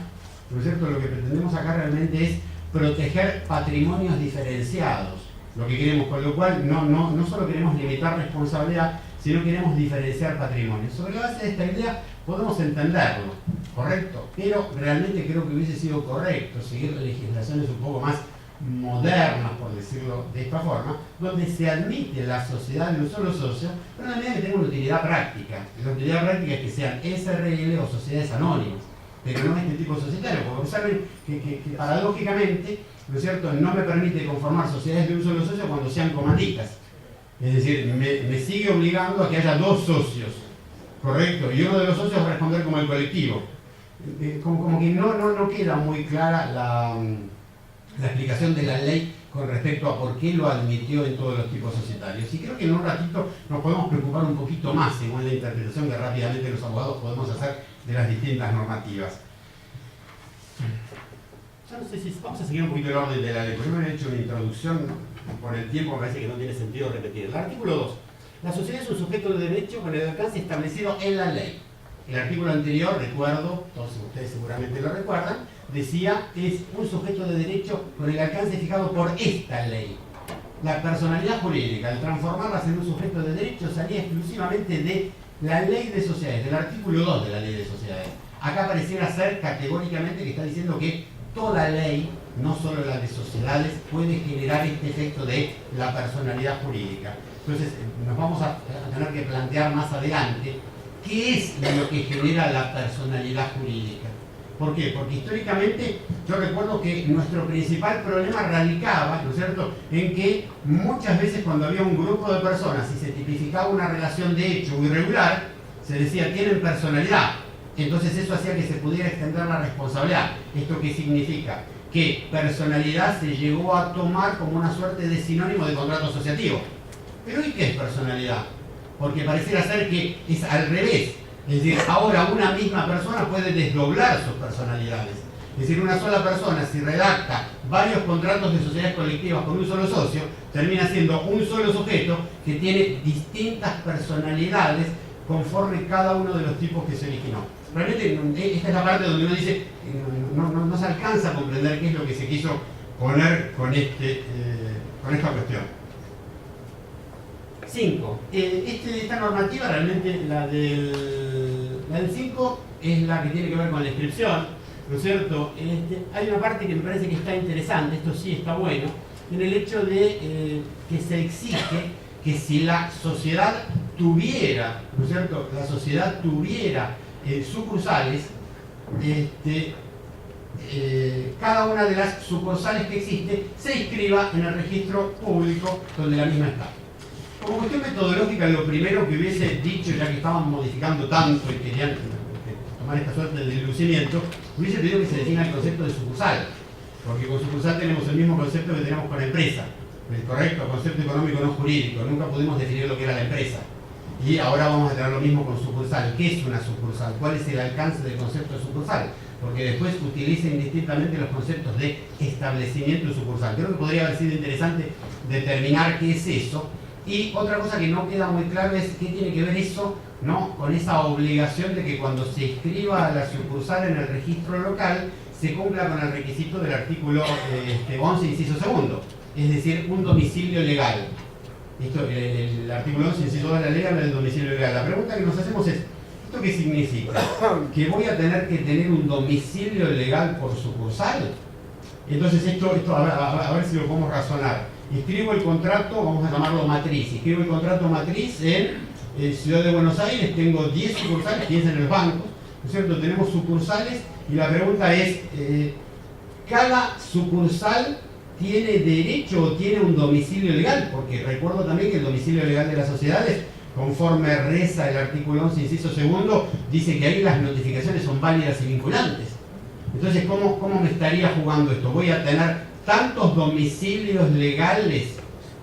S3: ¿no es cierto? Lo que pretendemos acá realmente es proteger patrimonios diferenciados, lo que queremos, con lo cual no solo queremos limitar responsabilidad, sino queremos diferenciar patrimonios. Sobre la base de esta idea podemos entenderlo, ¿correcto? Pero realmente creo que hubiese sido correcto seguir legislaciones un poco más modernas, por decirlo de esta forma, donde se admite la sociedad de un solo socio, pero en la medida que tenga una utilidad práctica. La utilidad práctica es que sean SRL o sociedades anónimas, pero no este tipo societario, porque observen que paradójicamente, ¿no es cierto?, no me permite conformar sociedades de un solo socio cuando sean comanditas. Es decir, me sigue obligando a que haya 2 socios, ¿correcto? Y uno de los socios va a responder como el colectivo. Como que no queda muy clara la explicación de la ley con respecto a por qué lo admitió en todos los tipos societarios. Y creo que en un ratito nos podemos preocupar un poquito más, según la interpretación que rápidamente los abogados podemos hacer de las distintas normativas. Ya no sé si vamos a seguir un poquito el orden de la ley, porque me he hecho una introducción, por el tiempo me parece que no tiene sentido repetir. El artículo 2. La sociedad es un sujeto de derecho con el alcance establecido en la ley. El artículo anterior, recuerdo, todos ustedes seguramente lo recuerdan, decía es un sujeto de derecho con el alcance fijado por esta ley. La personalidad jurídica, al transformarlas en un sujeto de derecho, salía exclusivamente de la ley de sociedades, del artículo 2 de la ley de sociedades. Acá pareciera ser categóricamente que está diciendo que toda ley, no solo la de sociedades, puede generar este efecto de la personalidad jurídica. Entonces, nos vamos a tener que plantear más adelante qué es lo que genera la personalidad jurídica. ¿Por qué? Porque históricamente yo recuerdo que nuestro principal problema radicaba, ¿no es cierto?, en que muchas veces cuando había un grupo de personas y se tipificaba una relación de hecho irregular, se decía tienen personalidad. Entonces eso hacía que se pudiera extender la responsabilidad. ¿Esto qué significa? Que personalidad se llegó a tomar como una suerte de sinónimo de contrato asociativo. ¿Pero y qué es personalidad? Porque pareciera ser que es al revés. Es decir, ahora una misma persona puede desdoblar sus personalidades. Es decir, una sola persona, si redacta varios contratos de sociedades colectivas con un solo socio, termina siendo un solo sujeto que tiene distintas personalidades conforme cada uno de los tipos que se originó. realmente esta es la parte donde uno dice, no se alcanza a comprender qué es lo que se quiso poner con esta cuestión. 5. Esta normativa, realmente la del 5 es la que tiene que ver con la inscripción, ¿no es cierto? Hay una parte que me parece que está interesante, esto sí está bueno, en el hecho de que se exige que si la sociedad tuviera, ¿no es cierto?, la sociedad tuviera sucursales, cada una de las sucursales que existe se inscriba en el registro público donde la misma está. Como cuestión metodológica, lo primero que hubiese dicho, ya que estaban modificando tanto y querían tomar esta suerte de dilucimiento, hubiese pedido que se defina el concepto de sucursal, porque con sucursal tenemos el mismo concepto que tenemos con empresa, el correcto concepto económico no jurídico. Nunca pudimos definir lo que era la empresa, y ahora vamos a tener lo mismo con sucursal. ¿Qué es una sucursal? ¿Cuál es el alcance del concepto de sucursal? Porque después utiliza indistintamente los conceptos de establecimiento y sucursal. Creo que podría haber sido interesante determinar qué es eso. Y otra cosa que no queda muy claro es qué tiene que ver eso, ¿no?, con esa obligación de que cuando se inscriba a la sucursal en el registro local se cumpla con el requisito del artículo 11, inciso segundo, es decir, un domicilio legal. El artículo 11, inciso 2 de la ley habla del domicilio legal. La pregunta que nos hacemos es, ¿esto qué significa? ¿Que voy a tener que tener un domicilio legal por sucursal? Entonces esto a ver si lo podemos razonar. Inscribo el contrato, vamos a llamarlo matriz, inscribo el contrato matriz en Ciudad de Buenos Aires, tengo 10 sucursales, piensen en los bancos, ¿no es cierto? Tenemos sucursales y la pregunta es, ¿cada sucursal tiene derecho o tiene un domicilio legal? Porque recuerdo también que el domicilio legal de las sociedades, conforme reza el artículo 11, inciso segundo, dice que ahí las notificaciones son válidas y vinculantes. Entonces, ¿cómo me estaría jugando esto? ¿Voy a tener tantos domicilios legales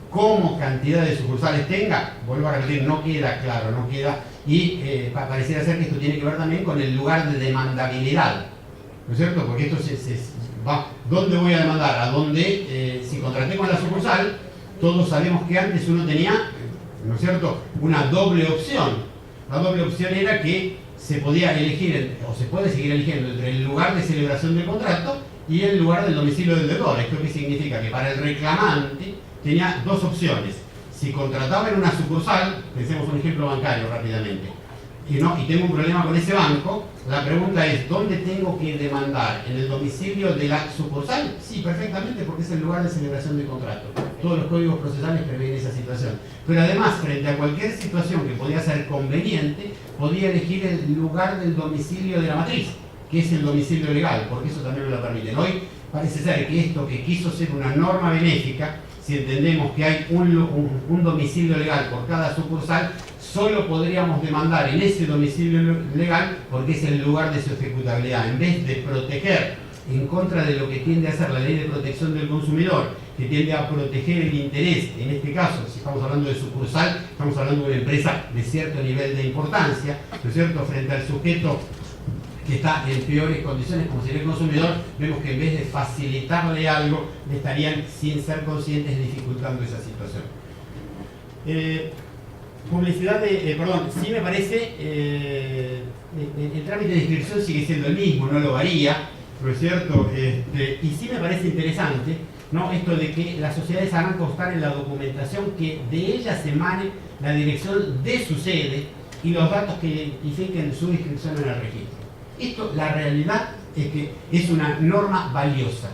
S3: como cantidad de sucursales tenga? Vuelvo a repetir, no queda claro, no queda, y pareciera ser que esto tiene que ver también con el lugar de demandabilidad, ¿no es cierto? Porque esto va, ¿dónde voy a demandar? A donde, si contraté con la sucursal, todos sabemos que antes uno tenía, ¿no es cierto?, una doble opción. La doble opción era que se podía elegir, o se puede seguir eligiendo, entre el lugar de celebración del contrato y el lugar del domicilio del deudor. ¿Esto qué significa? Que para el reclamante tenía dos opciones. Si contrataba en una sucursal, pensemos un ejemplo bancario rápidamente, y tengo un problema con ese banco, la pregunta es, ¿dónde tengo que demandar? ¿En el domicilio de la sucursal? Sí, perfectamente, porque es el lugar de celebración de contrato. Todos los códigos procesales prevén esa situación. Pero además, frente a cualquier situación que podía ser conveniente, podía elegir el lugar del domicilio de la matriz, que es el domicilio legal, porque eso también me lo permiten. Hoy parece ser que esto que quiso ser una norma benéfica, si entendemos que hay un domicilio legal por cada sucursal, solo podríamos demandar en ese domicilio legal porque es el lugar de su ejecutabilidad. En vez de proteger en contra de lo que tiende a ser la ley de protección del consumidor, que tiende a proteger el interés, en este caso, si estamos hablando de sucursal, estamos hablando de una empresa de cierto nivel de importancia, ¿no es cierto?, frente al sujeto que está en peores condiciones como sería el consumidor, vemos que en vez de facilitarle algo, le estarían, sin ser conscientes, dificultando esa situación. Publicidad sí me parece, el trámite de inscripción sigue siendo el mismo, no lo varía, ¿no es cierto? Y sí me parece interesante, ¿no?, esto de que las sociedades harán constar en la documentación que de ellas emane la dirección de su sede y los datos que identifiquen su inscripción en el registro. Esto, la realidad es que es una norma valiosa.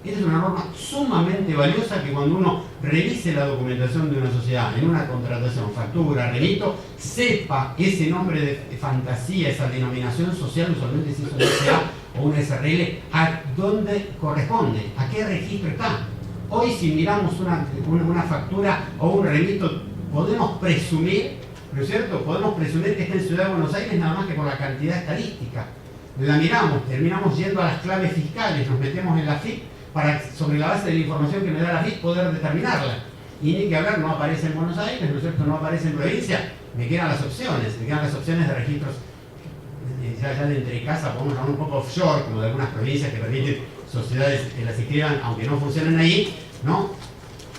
S3: Esta es una norma sumamente valiosa que cuando uno revise la documentación de una sociedad en una contratación, factura, remito, sepa ese nombre de fantasía, esa denominación social, usualmente si es una SA o una SRL, a dónde corresponde, a qué registro está. Hoy si miramos una factura o un remito, podemos presumir, ¿no es cierto?, podemos presumir que está en Ciudad de Buenos Aires nada más que por la cantidad estadística. La miramos, terminamos yendo a las claves fiscales, nos metemos en la FIP para, sobre la base de la información que me da la FIP, poder determinarla. Y ni que hablar, no aparece en Buenos Aires, ¿no es cierto?, no aparece en provincia, me quedan las opciones de registros ya de entre casa, podemos llamar un poco offshore, como de algunas provincias que permiten sociedades que las inscriban, aunque no funcionen ahí, ¿no?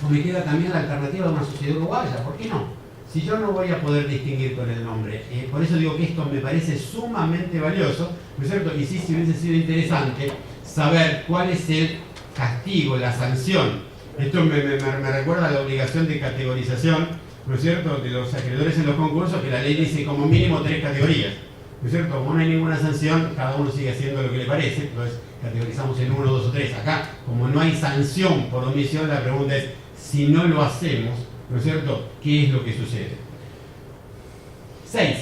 S3: O me queda también la alternativa de una sociedad uruguaya, ¿por qué no? si yo no voy a poder distinguir con el nombre? Por eso digo que esto me parece sumamente valioso, ¿no es cierto? Y sí, si hubiese sido interesante saber cuál es el castigo, la sanción. Esto me recuerda a la obligación de categorización, ¿no es cierto?, de los acreedores en los concursos, que la ley dice como mínimo 3 categorías, ¿no es cierto? Como no hay ninguna sanción, cada uno sigue haciendo lo que le parece, entonces categorizamos en 1, 2 o 3. Acá, como no hay sanción por omisión, la pregunta es, si no lo hacemos, ¿no es cierto?, ¿qué es lo que sucede? 6.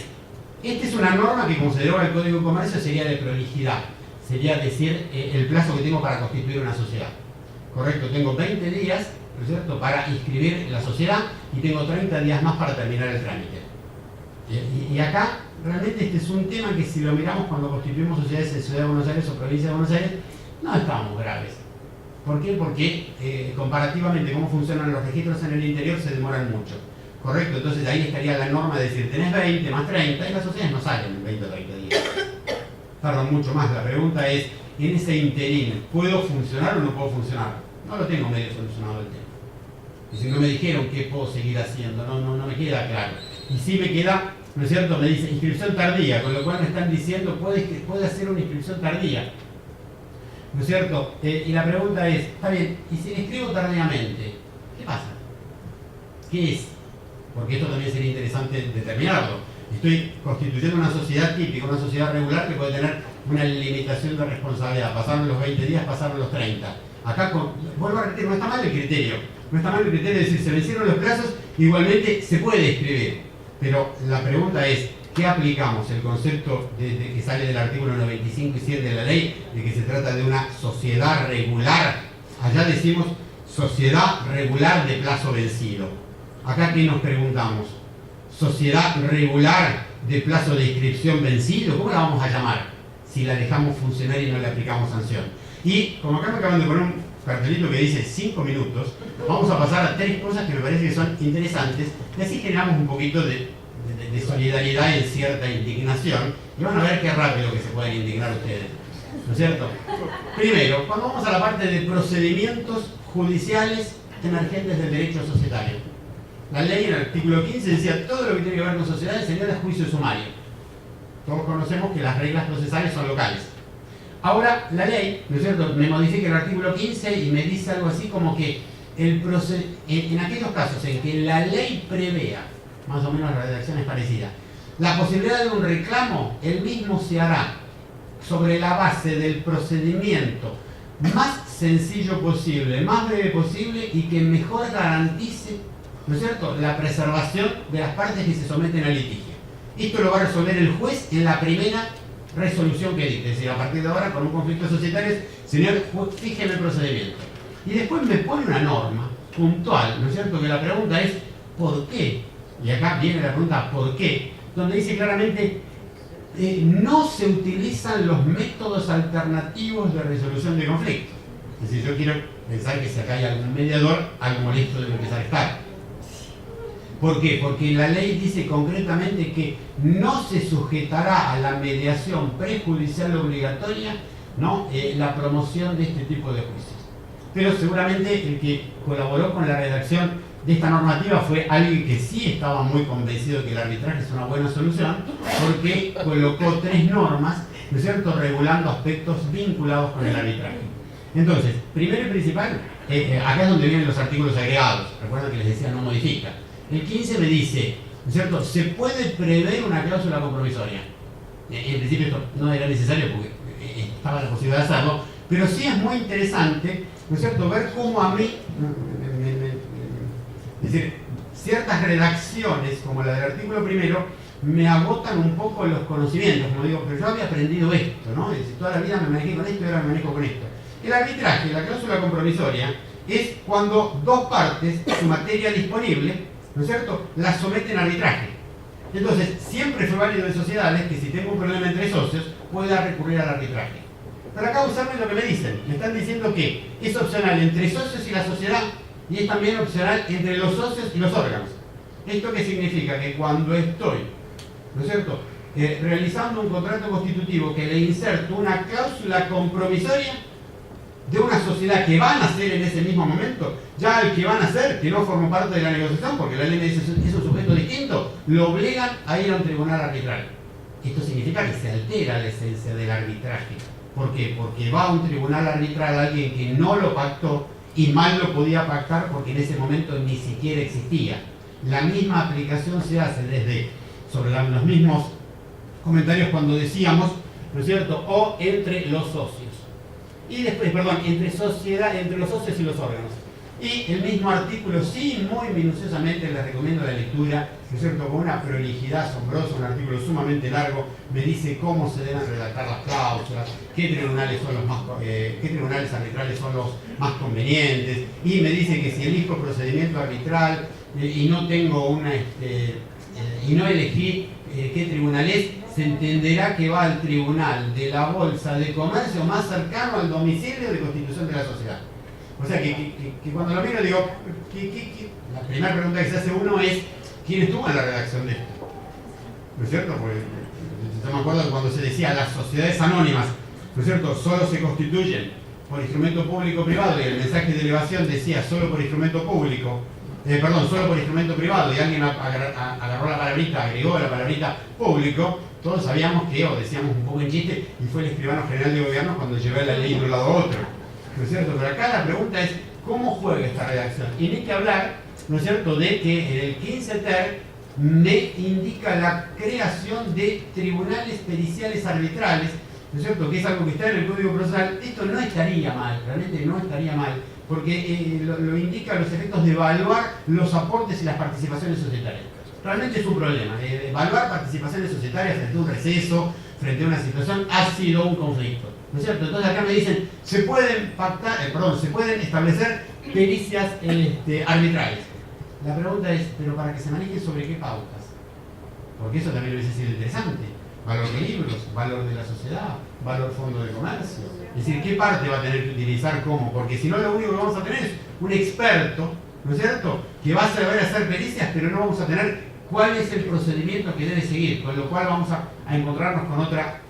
S3: Esta es una norma que, como se deroga el Código de Comercio, sería de prolijidad. Sería decir, el plazo que tengo para constituir una sociedad. Correcto, tengo 20 días, ¿no es cierto?, para inscribir la sociedad y tengo 30 días más para terminar el trámite. Y acá, realmente este es un tema que, si lo miramos cuando constituimos sociedades en Ciudad de Buenos Aires o Provincia de Buenos Aires, no estamos graves. ¿Por qué? Porque comparativamente cómo funcionan los registros en el interior se demoran mucho. Correcto, entonces ahí estaría la norma de decir, tenés 20 más 30 y las sociedades no salen en 20 o 30 días. Tardan mucho más. La pregunta es, en ese interín, ¿puedo funcionar o no puedo funcionar? No lo tengo medio solucionado el tema. Y si no me dijeron qué puedo seguir haciendo, no me queda claro. Y si me queda, ¿no es cierto?, me dice inscripción tardía, con lo cual me están diciendo, puede hacer una inscripción tardía, ¿no es cierto? Y la pregunta es, está bien, ¿y si me inscribo tardíamente? ¿Qué pasa? ¿Qué es? Porque esto también sería interesante determinarlo. Estoy constituyendo una sociedad típica, una sociedad regular que puede tener una limitación de responsabilidad. Pasaron los 20 días, pasaron los 30. Acá, vuelvo a repetir, no está mal el criterio. No está mal el criterio de decir, se vencieron los plazos, igualmente se puede escribir. Pero la pregunta es, ¿qué aplicamos? El concepto de que sale del artículo 95 y 100 de la ley, de que se trata de una sociedad regular. Allá decimos sociedad regular de plazo vencido. Acá, ¿qué nos preguntamos? ¿Sociedad regular de plazo de inscripción vencido? ¿Cómo la vamos a llamar si la dejamos funcionar y no le aplicamos sanción? Y como acá me acaban de poner un cartelito que dice 5 minutos, vamos a pasar a 3 cosas que me parece que son interesantes y así generamos un poquito de solidaridad y cierta indignación y van a ver qué rápido que se pueden indignar ustedes, ¿no es cierto? Primero, cuando vamos a la parte de procedimientos judiciales emergentes del derecho societario. La ley en el artículo 15 decía todo lo que tiene que ver con sociedades sería de juicio sumario. Todos conocemos que las reglas procesales son locales. Ahora la ley, ¿no es cierto?, me modifica el artículo 15 y me dice algo así como que en aquellos casos en que la ley prevea, más o menos la redacción es parecida, la posibilidad de un reclamo, el mismo se hará sobre la base del procedimiento más sencillo posible, más breve posible y que mejor garantice, ¿no es cierto?, la preservación de las partes que se someten al litigio. Esto lo va a resolver el juez en la primera resolución que dicte, es decir, a partir de ahora, con un conflicto societario, señor, fíjeme el procedimiento. Y después me pone una norma puntual, ¿no es cierto?, que la pregunta es ¿por qué? Y acá viene la pregunta ¿por qué?, donde dice claramente no se utilizan los métodos alternativos de resolución de conflictos. Es decir, yo quiero pensar que si acá hay algún mediador, algo molesto debe empezar a estar. ¿Por qué? Porque la ley dice concretamente que no se sujetará a la mediación prejudicial obligatoria, ¿no?, la promoción de este tipo de juicios. Pero seguramente el que colaboró con la redacción de esta normativa fue alguien que sí estaba muy convencido de que el arbitraje es una buena solución, porque colocó 3 normas, ¿no es cierto?, regulando aspectos vinculados con el arbitraje. Entonces, primero y principal, acá es donde vienen los artículos agregados. Recuerden que les decía no modifica. El 15 me dice, ¿no es cierto?, se puede prever una cláusula compromisoria. En principio esto no era necesario porque estaba la posibilidad de hacerlo, pero sí es muy interesante, ¿no es cierto?, ver cómo a mí, es decir, ciertas redacciones, como la del artículo primero, me agotan un poco los conocimientos, como digo, pero yo había aprendido esto, ¿no? Es decir, toda la vida me manejé con esto y ahora me manejo con esto. El arbitraje, la cláusula compromisoria, es cuando 2 partes, su materia disponible, ¿no es cierto?, la someten a arbitraje. Entonces, siempre fue válido en sociedades que si tengo un problema entre socios, pueda recurrir al arbitraje. Pero acá observen lo que me dicen. Me están diciendo que es opcional entre socios y la sociedad, y es también opcional entre los socios y los órganos. ¿Esto qué significa? Que cuando estoy, ¿no es cierto?, realizando un contrato constitutivo que le inserto una cláusula compromisoria, de una sociedad que va a nacer en ese mismo momento, ya el que va a nacer, que no forma parte de la negociación, porque la ley me dice es un sujeto distinto, lo obligan a ir a un tribunal arbitral. Esto significa que se altera la esencia del arbitraje. ¿Por qué? Porque va a un tribunal arbitral alguien que no lo pactó y mal lo podía pactar porque en ese momento ni siquiera existía. La misma aplicación se hace desde sobre los mismos comentarios cuando decíamos, ¿no es cierto?, o entre los socios. Y después, perdón, entre los socios y los órganos. Y el mismo artículo, sí, muy minuciosamente les recomiendo la lectura, ¿no es cierto?, con una prolijidad asombrosa, un artículo sumamente largo, me dice cómo se deben redactar las cláusulas, qué tribunales arbitrales son los más convenientes, y me dice que si elijo procedimiento arbitral y no tengo y no elegí qué tribunal es, se entenderá que va al tribunal de la Bolsa de Comercio más cercano al domicilio de constitución de la sociedad. O sea que cuando lo miro digo, la primera pregunta que se hace uno es, ¿quién estuvo en la redacción de esto? ¿No es cierto? Porque yo me acuerdo cuando se decía las sociedades anónimas, ¿no es cierto?, solo se constituyen por instrumento público-privado, y el mensaje de elevación decía solo por instrumento público, solo por instrumento privado, y alguien agarró la palabrita, agregó la palabrita público, todos sabíamos que, o decíamos un poco en chiste, y fue el escribano general de gobierno cuando llevé la ley de un lado a otro. ¿No es cierto? Pero acá la pregunta es, ¿cómo juega esta redacción? Y ni que hablar, ¿no es cierto?, de que en el 15 ter me indica la creación de tribunales periciales arbitrales, ¿no es cierto?, que es algo que está en el Código Procesal. Esto no estaría mal, realmente no estaría mal, porque lo indica los efectos de evaluar los aportes y las participaciones societarias. Realmente es un problema. Evaluar participaciones societarias frente a un receso, frente a una situación, ha sido un conflicto. ¿No es cierto? Entonces acá me dicen, se pueden establecer pericias arbitrales. La pregunta es, ¿pero para que se manejen sobre qué pautas? Porque eso también hubiese sido interesante. Valor de libros, valor de la sociedad, valor fondo de comercio. Es decir, ¿qué parte va a tener que utilizar cómo? Porque si no, lo único que vamos a tener es un experto, ¿no es cierto?, que va a saber hacer pericias, pero no vamos a tener cuál es el procedimiento que debe seguir, con lo cual vamos a encontrarnos con otra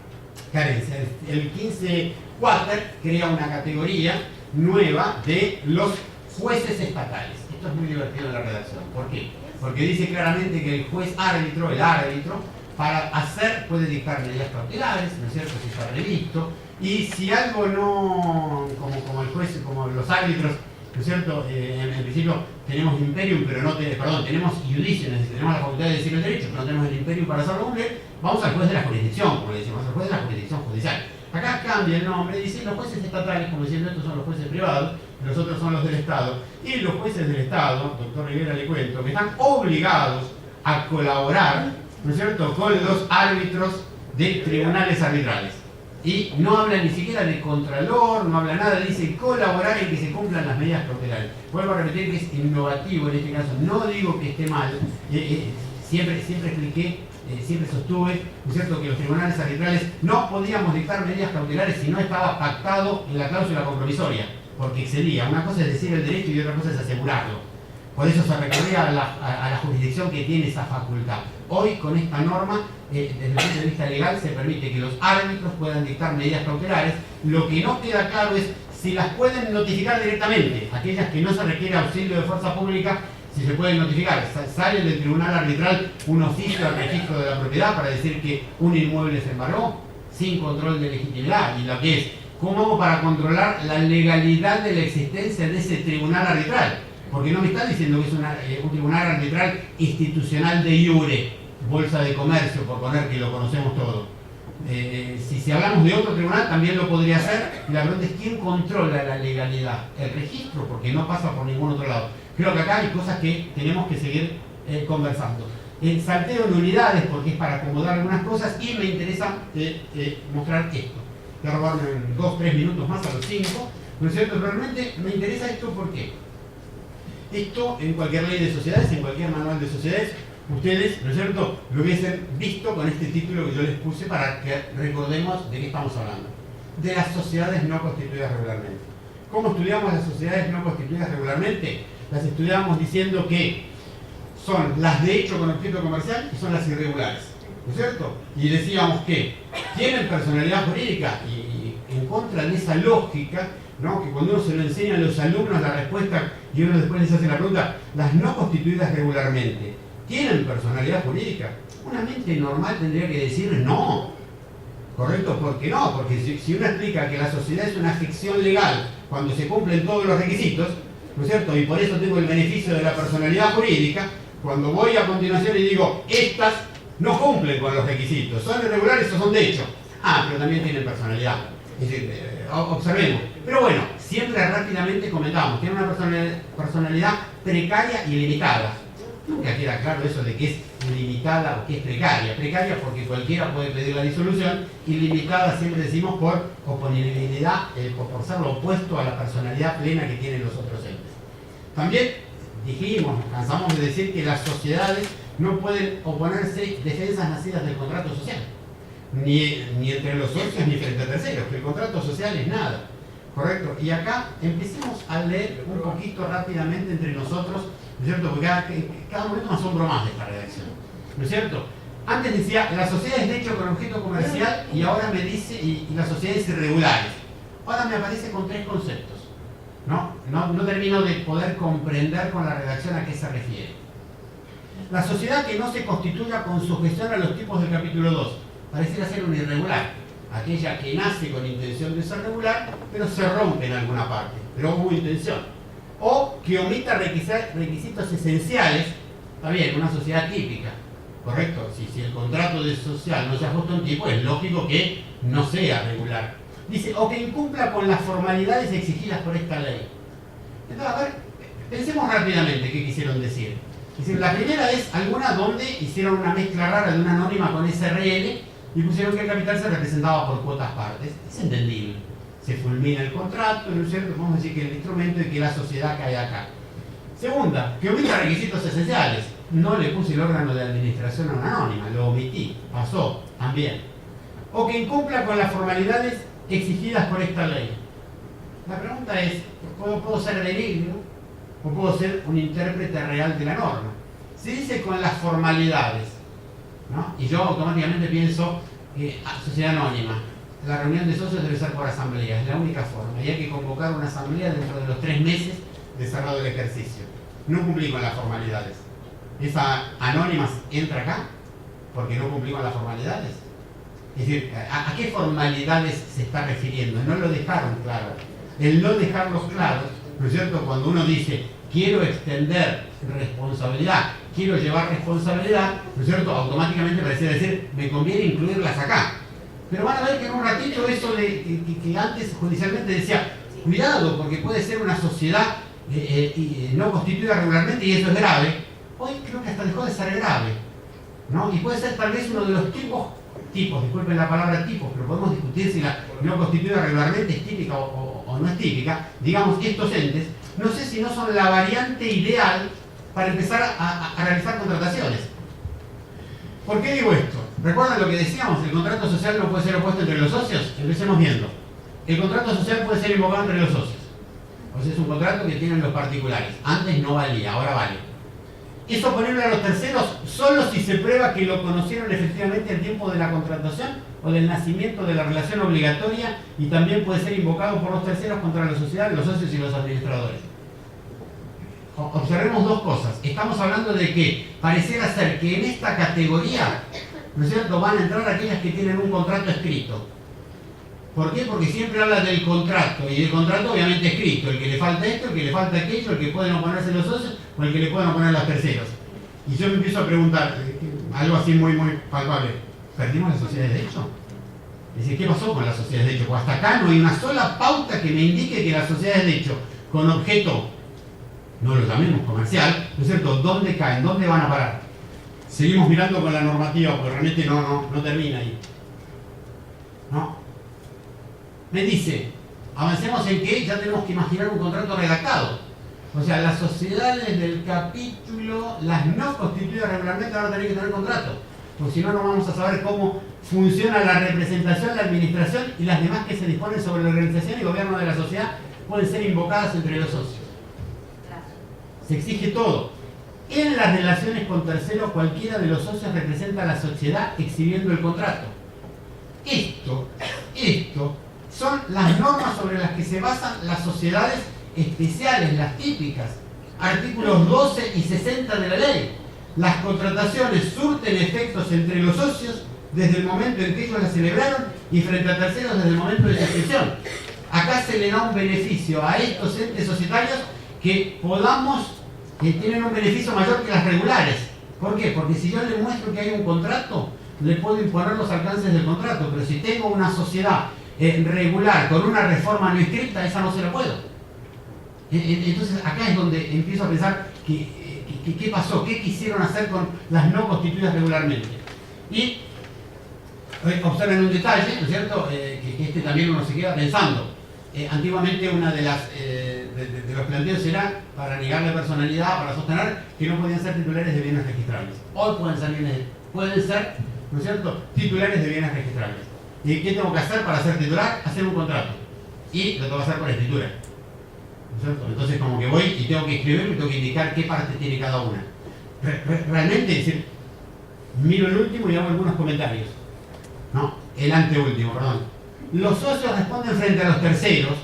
S3: carencia. El 15 Quater crea una categoría nueva de los jueces estatales. Esto es muy divertido en la redacción. ¿Por qué? Porque dice claramente que el juez árbitro, el árbitro, para hacer puede dictar medidas cautelares, ¿no es cierto?, si está previsto, y si algo no, como el juez, como los árbitros, ¿no es cierto?, en principio tenemos imperium, pero no tenemos iudicio, es decir, tenemos la facultad de decir el derecho, pero no tenemos el imperium para hacerlo cumplir, vamos al juez de la jurisdicción, como le decimos, al juez de la jurisdicción judicial. Acá cambia el nombre, dice los jueces estatales, como diciendo estos son los jueces privados, los otros son los del Estado, y los jueces del Estado, doctor Rivera le cuento, que están obligados a colaborar, ¿no es cierto?, con los árbitros de tribunales arbitrales. Y no habla ni siquiera de contralor, no habla nada, dice colaborar en que se cumplan las medidas cautelares. Vuelvo a repetir que es innovativo en este caso, no digo que esté mal, siempre expliqué, siempre sostuve, ¿no es cierto?, que los tribunales arbitrales no podíamos dictar medidas cautelares si no estaba pactado en la cláusula compromisoria, porque excedía. Una cosa es decir el derecho y otra cosa es asegurarlo. Por eso se recurría a la jurisdicción que tiene esa facultad. Hoy, con esta norma, desde el punto de vista legal, se permite que los árbitros puedan dictar medidas cautelares. Lo que no queda claro es si las pueden notificar directamente. Aquellas que no se requiere auxilio de fuerza pública, si se pueden notificar. Sale del tribunal arbitral un oficio al registro de la propiedad para decir que un inmueble se embargó, sin control de legitimidad. Y lo que es, ¿cómo hago para controlar la legalidad de la existencia de ese tribunal arbitral? Porque no me está diciendo que es un tribunal arbitral institucional de iure, Bolsa de Comercio, por poner que lo conocemos todo. Si hablamos de otro tribunal, también lo podría hacer. Y la pregunta es, ¿quién controla la legalidad? El registro, porque no pasa por ningún otro lado. Creo que acá hay cosas que tenemos que seguir conversando. Salteo en unidades, porque es para acomodar algunas cosas, y me interesa mostrar esto. Voy a robarme 2-3 minutos más a los 5. ¿No es cierto? Realmente me interesa esto, ¿por qué? Esto, en cualquier ley de sociedades, en cualquier manual de sociedades, ustedes, ¿no es cierto?, lo hubiesen visto con este título que yo les puse para que recordemos de qué estamos hablando. De las sociedades no constituidas regularmente. ¿Cómo estudiamos las sociedades no constituidas regularmente? Las estudiamos diciendo que son las de hecho con objeto comercial y son las irregulares, ¿no es cierto? Y decíamos que tienen personalidad jurídica y en contra de esa lógica ¿no? Que cuando uno se lo enseña a los alumnos la respuesta y uno después les hace la pregunta, las no constituidas regularmente, ¿tienen personalidad jurídica? Una mente normal tendría que decir no. ¿Correcto? ¿Por qué no? Porque si uno explica que la sociedad es una ficción legal cuando se cumplen todos los requisitos, ¿no es cierto? Y por eso tengo el beneficio de la personalidad jurídica, cuando voy a continuación y digo, estas no cumplen con los requisitos, son irregulares o son de hecho. Ah, pero también tienen personalidad. Es decir, observemos. Pero bueno, siempre rápidamente comentamos, tiene una personalidad precaria y limitada. Nunca queda claro eso de que es limitada o que es precaria. Precaria porque cualquiera puede pedir la disolución, y limitada siempre decimos por oponibilidad, por ser lo opuesto a la personalidad plena que tienen los otros entes. También dijimos, nos cansamos de decir que las sociedades no pueden oponerse defensas nacidas del contrato social, ni entre los socios ni frente a terceros, que el contrato social es nada. ¿Correcto? Y acá empecemos a leer un poquito rápidamente entre nosotros, ¿no es cierto? Porque cada momento me asombro más de esta redacción, ¿no es cierto? Antes decía, la sociedad es de hecho con objeto comercial, y ahora me dice, y las sociedades irregulares. Ahora me aparece con tres conceptos. No termino de poder comprender con la redacción a qué se refiere. La sociedad que no se constituya con sujeción a los tipos del capítulo 2, pareciera ser una irregular. Aquella que nace con intención de ser regular, pero se rompe en alguna parte, pero hubo intención. O que omita requisitos esenciales, está bien, una sociedad típica, ¿correcto? Si el contrato de social no se ajusta a un tipo, es lógico que no sea regular. Dice, o que incumpla con las formalidades exigidas por esta ley. Entonces, a ver, pensemos rápidamente qué quisieron decir. La primera es alguna donde hicieron una mezcla rara de una anónima con SRL, y pusieron que el capital se representaba por cuotas partes. Es entendible. Se fulmina el contrato, ¿no es cierto? Vamos a decir que el instrumento y que la sociedad cae acá. Segunda, que omita requisitos esenciales. No le puse el órgano de administración a una anónima, lo omití, pasó, también. O que incumpla con las formalidades exigidas por esta ley. La pregunta es, ¿puedo ser benigno o puedo ser un intérprete real de la norma? Se dice con las formalidades, ¿no? Y yo automáticamente pienso que sociedad anónima, la reunión de socios debe ser por asamblea, es la única forma, y hay que convocar una asamblea dentro de los 3 meses de cerrado el ejercicio. No cumplí con las formalidades. Esa anónima entra acá porque no cumplí con las formalidades. Es decir, ¿a qué formalidades se está refiriendo? No lo dejaron claro. El no dejarlos claros, ¿no es cierto? Cuando uno dice, quiero extender responsabilidad, quiero llevar responsabilidad, ¿no es cierto? Automáticamente parece decir, me conviene incluirlas acá. Pero van a ver que en un ratito eso que antes judicialmente decía, cuidado, porque puede ser una sociedad no constituida regularmente y eso es grave. Hoy creo que hasta dejó de ser grave, ¿no? Y puede ser tal vez uno de los tipos, disculpen la palabra tipos, pero podemos discutir si la no constituida regularmente es típica o no es típica. Digamos, estos entes, no sé si no son la variante ideal para empezar a realizar contrataciones. ¿Por qué digo esto? ¿Recuerdan lo que decíamos? El contrato social no puede ser opuesto entre los socios. Empecemos viendo. El contrato social puede ser invocado entre los socios. O sea, es un contrato que tienen los particulares. Antes no valía, ahora vale. Es oponible a los terceros solo si se prueba que lo conocieron efectivamente al tiempo de la contratación o del nacimiento de la relación obligatoria, y también puede ser invocado por los terceros contra la sociedad, los socios y los administradores. Observemos dos cosas. Estamos hablando de que pareciera ser que en esta categoría, ¿no es cierto?, van a entrar aquellas que tienen un contrato escrito. ¿Por qué? Porque siempre habla del contrato, y el contrato obviamente escrito, el que le falta esto, el que le falta aquello, el que pueden oponerse los socios o el que le pueden oponer los terceros. Y yo me empiezo a preguntar, algo así muy palpable, ¿perdimos las sociedades de hecho? Es decir, ¿qué pasó con las sociedades de hecho? Pues hasta acá no hay una sola pauta que me indique que las sociedades de hecho con objeto, no lo llamemos comercial, ¿no es cierto?, ¿dónde caen? ¿Dónde van a parar? Seguimos mirando con la normativa, porque realmente no termina ahí. ¿No? Me dice, avancemos en que ya tenemos que imaginar un contrato redactado. O sea, las sociedades del capítulo, las no constituidas regularmente, van a tener que tener contrato. Porque si no, no vamos a saber cómo funciona la representación, la administración y las demás que se disponen sobre la organización y gobierno de la sociedad pueden ser invocadas entre los socios. Se exige todo. En las relaciones con terceros, cualquiera de los socios representa a la sociedad exhibiendo el contrato. Esto son las normas sobre las que se basan las sociedades especiales, las típicas. Artículos 12 y 60 de la ley. Las contrataciones surten efectos entre los socios desde el momento en que ellos las celebraron y frente a terceros desde el momento de su inscripción. Acá se le da un beneficio a estos entes societarios que tienen un beneficio mayor que las regulares. ¿Por qué? Porque si yo le muestro que hay un contrato, le puedo imponer los alcances del contrato, pero si tengo una sociedad regular con una reforma no inscrita, esa no se la puedo. Entonces acá es donde empiezo a pensar qué pasó, qué quisieron hacer con las no constituidas regularmente. Y observen un detalle, ¿no es cierto?, que también uno se queda pensando. Antiguamente una de los planteos era para negar la personalidad, para sostener que no podían ser titulares de bienes registrables. Hoy pueden ser, ¿no es cierto?, titulares de bienes registrables. ¿Y qué tengo que hacer para ser titular? Hacer un contrato. Y lo tengo que hacer por escritura. ¿No es cierto? Entonces como que voy y tengo que escribir y tengo que indicar qué parte tiene cada una. Realmente, es decir, miro el último y hago algunos comentarios. No, el anteúltimo, perdón. Los socios responden frente a los terceros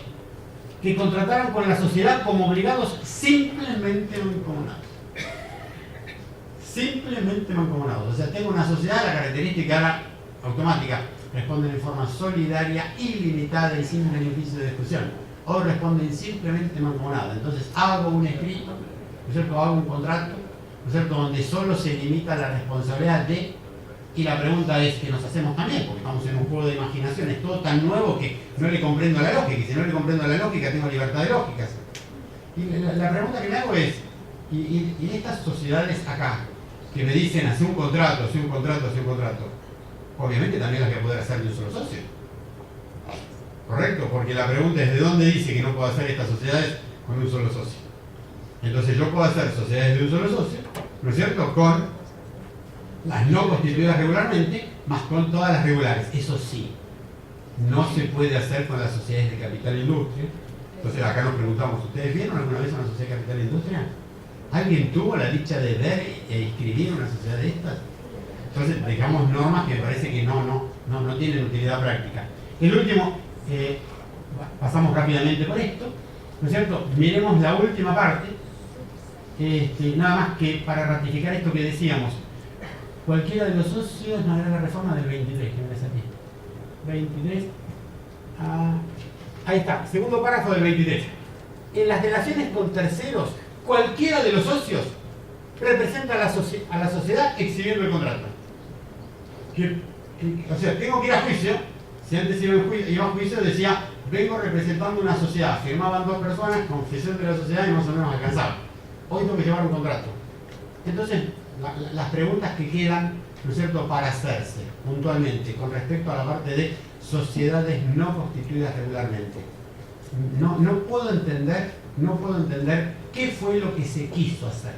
S3: que contrataron con la sociedad como obligados simplemente mancomunados. Simplemente mancomunados. O sea, tengo una sociedad, la característica era automática. Responden en forma solidaria, ilimitada y sin beneficio de discusión. Hoy responden simplemente mancomunada. Entonces hago un escrito, ¿no es cierto?, hago un contrato, ¿no es cierto?, donde solo se limita la responsabilidad de... Y la pregunta es que nos hacemos también, porque estamos en un juego de imaginación, es todo tan nuevo que no le comprendo la lógica, y si no le comprendo la lógica tengo libertad de lógicas. Y la pregunta que me hago es, ¿y estas sociedades acá, que me dicen hace un contrato, hace un contrato, hace un contrato, obviamente también las voy a poder hacer de un solo socio? ¿Correcto? Porque la pregunta es, ¿de dónde dice que no puedo hacer estas sociedades con un solo socio? Entonces yo puedo hacer sociedades de un solo socio, ¿no es cierto?, con las no constituidas regularmente, más con todas las regulares. Eso sí, no se puede hacer con las sociedades de capital e industria. Entonces acá nos preguntamos, ¿ustedes vieron alguna vez una sociedad de capital e industria? ¿Alguien tuvo la dicha de ver e inscribir una sociedad de estas? Entonces dejamos normas que me parece que no tienen utilidad práctica. El último, pasamos rápidamente por esto, ¿no es cierto? Miremos la última parte, nada más que para ratificar esto que decíamos. Cualquiera de los socios, no era la reforma del 23, que me parece aquí. 23, ahí está, segundo párrafo del 23. En las relaciones con terceros, cualquiera de los socios representa a la sociedad exhibiendo el contrato. O sea, tengo que ir a juicio. Si antes iba a juicio decía, vengo representando una sociedad. Firmaban dos personas, confesión de la sociedad y más o menos alcanzaba. Hoy tengo que llevar un contrato. Entonces, las preguntas que quedan, ¿no es cierto?, para hacerse puntualmente con respecto a la parte de sociedades no constituidas regularmente. No puedo entender qué fue lo que se quiso hacer.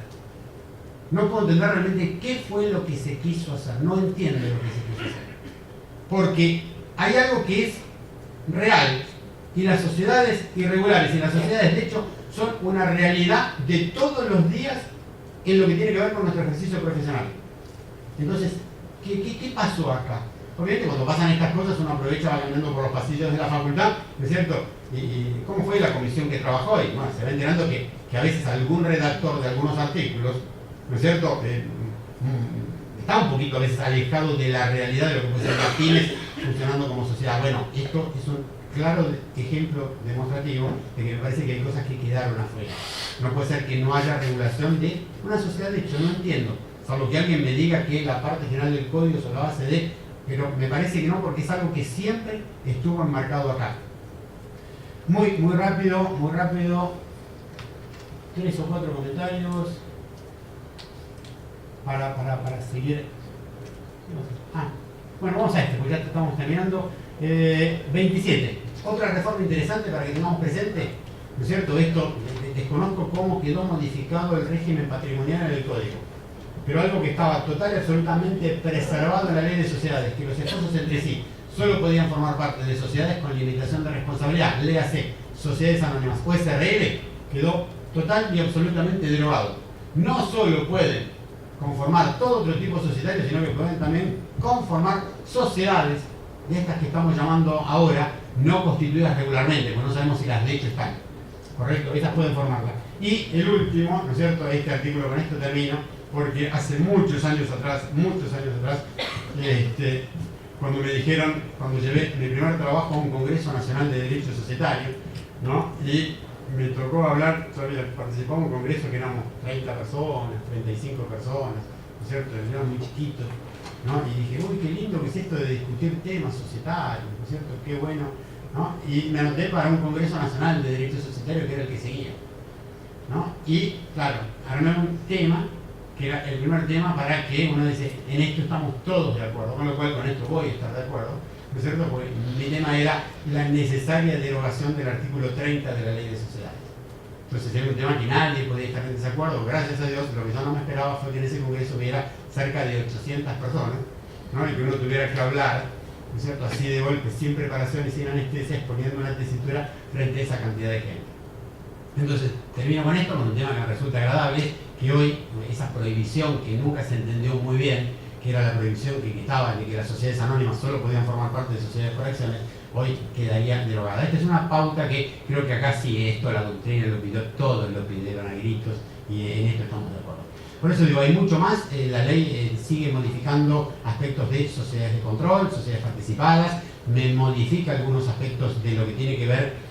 S3: No puedo entender realmente qué fue lo que se quiso hacer. No entiendo lo que se quiso hacer. Porque hay algo que es real y las sociedades irregulares y las sociedades de hecho son una realidad de todos los días en lo que tiene que ver con nuestro ejercicio profesional. Entonces, ¿qué pasó acá? Obviamente cuando pasan estas cosas uno aprovecha, va caminando por los pasillos de la facultad, ¿no es cierto? ¿Y cómo fue la comisión que trabajó? Y bueno, se va enterando que a veces algún redactor de algunos artículos, ¿no es cierto?, está un poquito a veces alejado de la realidad de lo que puede ser Martínez funcionando como sociedad. Bueno, esto es un claro ejemplo demostrativo de que me parece que hay cosas que quedaron afuera. No puede ser que no haya regulación de una sociedad de hecho, no entiendo, salvo que alguien me diga que la parte general del código sobre la base de, pero me parece que no, porque es algo que siempre estuvo enmarcado acá. Muy rápido, 3 o 4 comentarios para seguir. Bueno, vamos a este, porque ya estamos terminando. 27. Otra reforma interesante para que tengamos presente, ¿no es cierto? Esto, desconozco cómo quedó modificado el régimen patrimonial en el código, pero algo que estaba total y absolutamente preservado en la ley de sociedades, que los esposos entre sí solo podían formar parte de sociedades con limitación de responsabilidad, léase sociedades anónimas o SRL, quedó total y absolutamente derogado. No solo pueden conformar todo otro tipo societario, sino que pueden también conformar sociedades de estas que estamos llamando ahora no constituidas regularmente, porque no sabemos si las de hecho están. ¿Correcto? Esas pueden formarla. Y el último, ¿no es cierto? Este artículo, con esto termino, porque hace muchos años atrás, cuando me dijeron, cuando llevé mi primer trabajo a un Congreso Nacional de Derecho Societario, ¿no? Y me tocó hablar, todavía participamos en un congreso que éramos 30 personas, 35 personas, ¿no es cierto? Éramos muy chiquitos, ¿no? Y dije, uy, qué lindo que es esto de discutir temas societarios, ¿no es cierto? Qué bueno, ¿no? Y me anoté para un Congreso Nacional de Derecho Societario que era el que seguía, ¿no? Y, claro, armé un tema que era el primer tema para que uno dice, en esto estamos todos de acuerdo, con lo cual con esto voy a estar de acuerdo, ¿no es cierto? Porque mi tema era la necesaria derogación del artículo 30 de la Ley de Sociedades. Entonces era un tema que nadie podía estar en desacuerdo. Gracias a Dios, lo que yo no me esperaba fue que en ese congreso hubiera cerca de 800 personas, ¿no? Y que uno tuviera que hablar, ¿no es cierto?, así de golpe, sin preparación y sin anestesia, exponiendo una tesitura frente a esa cantidad de gente. Entonces, termino con esto, con un tema que me resulta agradable, que hoy esa prohibición que nunca se entendió muy bien, que era la prohibición que estaba de que las sociedades anónimas solo podían formar parte de sociedades por acciones, hoy quedaría derogada. Esta es una pauta que creo que acá sí esto, la doctrina lo pidió, todos lo pidieron a gritos y en esto estamos de acuerdo. Por eso digo, hay mucho más, la ley sigue modificando aspectos de sociedades de control, sociedades participadas, me modifica algunos aspectos de lo que tiene que ver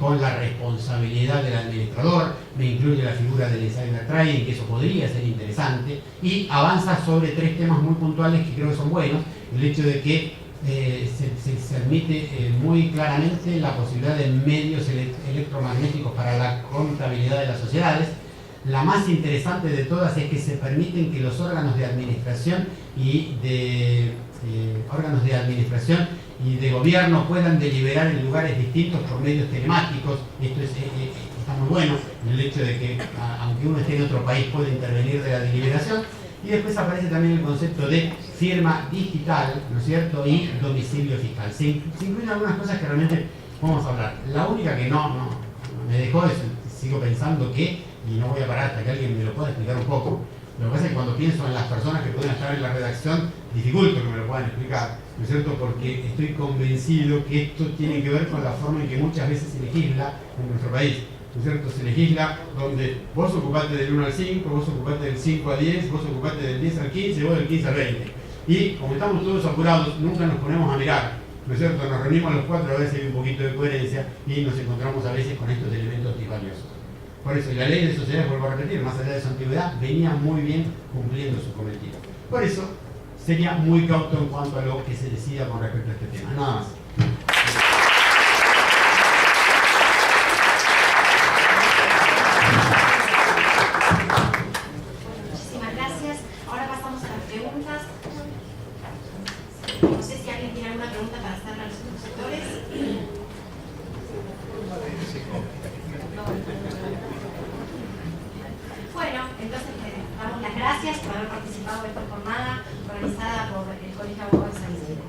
S3: con la responsabilidad del administrador, me incluye la figura del insider trading, que eso podría ser interesante, y avanza sobre 3 temas muy puntuales que creo que son buenos. El hecho de que se admite muy claramente la posibilidad de medios electromagnéticos para la contabilidad de las sociedades. La más interesante de todas es que se permiten que los órganos de administración y de gobierno puedan deliberar en lugares distintos por medios telemáticos. Esto está muy bueno, el hecho de que aunque uno esté en otro país puede intervenir de la deliberación. Y después aparece también el concepto de firma digital, ¿no es cierto?, y domicilio fiscal. Se incluyen algunas cosas que realmente vamos a hablar. La única que no me dejó es, sigo pensando que, y no voy a parar hasta que alguien me lo pueda explicar un poco, lo que pasa es que cuando pienso en las personas que pueden estar en la redacción, dificulto que me lo puedan explicar, ¿no es cierto?, porque estoy convencido que esto tiene que ver con la forma en que muchas veces se legisla en nuestro país, ¿no es cierto? Se legisla donde vos ocupate del 1 al 5, vos ocupate del 5 al 10, vos ocupate del 10 al 15, vos del 15 al 20. Y como estamos todos apurados, nunca nos ponemos a mirar, ¿no es cierto? Nos reunimos los 4, a veces hay un poquito de coherencia y nos encontramos a veces con estos elementos disvaliosos. Por eso, y la ley de sociedades, vuelvo a repetir, más allá de su antigüedad, venía muy bien cumpliendo su cometido. Por eso, sería muy cauto en cuanto a lo que se decida con respecto a este tema. Nada más.
S1: Muchísimas gracias. Ahora pasamos a las preguntas. No sé si alguien tiene alguna pregunta para hacerle a los expositores. Bueno, entonces damos las gracias por haber participado de esta jornada organizada por el Colegio de Abogados de San Isidro.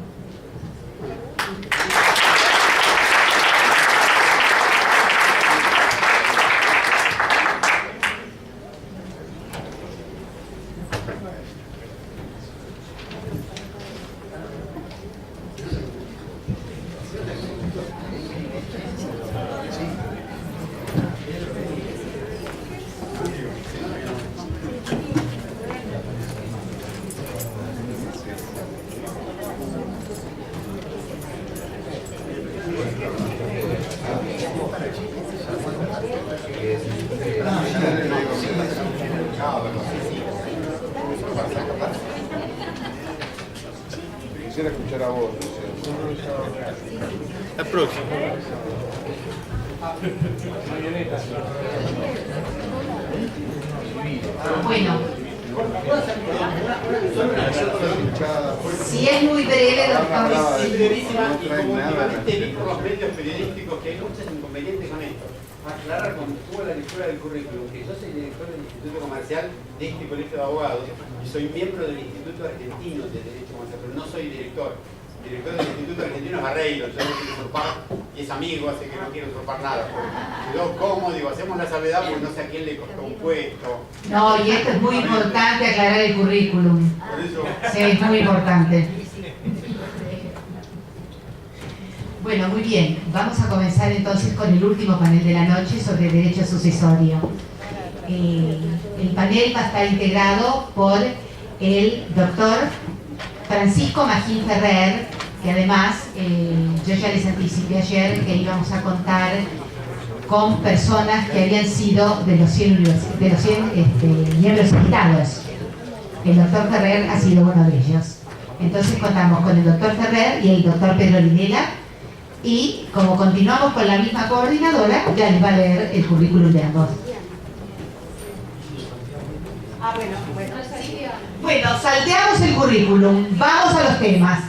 S4: Quisiera escuchar a vos.
S5: La próxima.
S1: Bueno, si es muy breve, doctor.
S3: Es brevísima y como últimamente vi por los medios periodísticos que hay muchos inconvenientes con esto. Aclarar cuando estuvo la lectura del currículum que yo soy director del Instituto Comercial de este Colegio de Abogados y soy miembro del Instituto Argentino de Derecho Comercial, pero no soy director. El director del Instituto Argentino es Barreiro, yo no quiero usurpar, y es amigo, así que no quiero usurpar nada. Quedó cómodo, digo, hacemos la salvedad porque no sé a quién le costó un puesto.
S6: No, y esto es muy importante aclarar el currículum.
S3: Por eso,
S6: Sí, es muy importante. Bueno, muy bien. Vamos a comenzar entonces con el último panel de la noche sobre derecho sucesorio. El panel va a estar integrado por el doctor Francisco Magín Ferrer, que además yo ya les anticipé ayer que íbamos a contar con personas que habían sido de los 100 miembros invitados. El doctor Ferrer ha sido uno de ellos. Entonces contamos con el doctor Ferrer y el doctor Pedro Linela, y como continuamos con la misma coordinadora, ya les va a leer el currículum de ambos. Bueno, salteamos el currículum, vamos a los temas.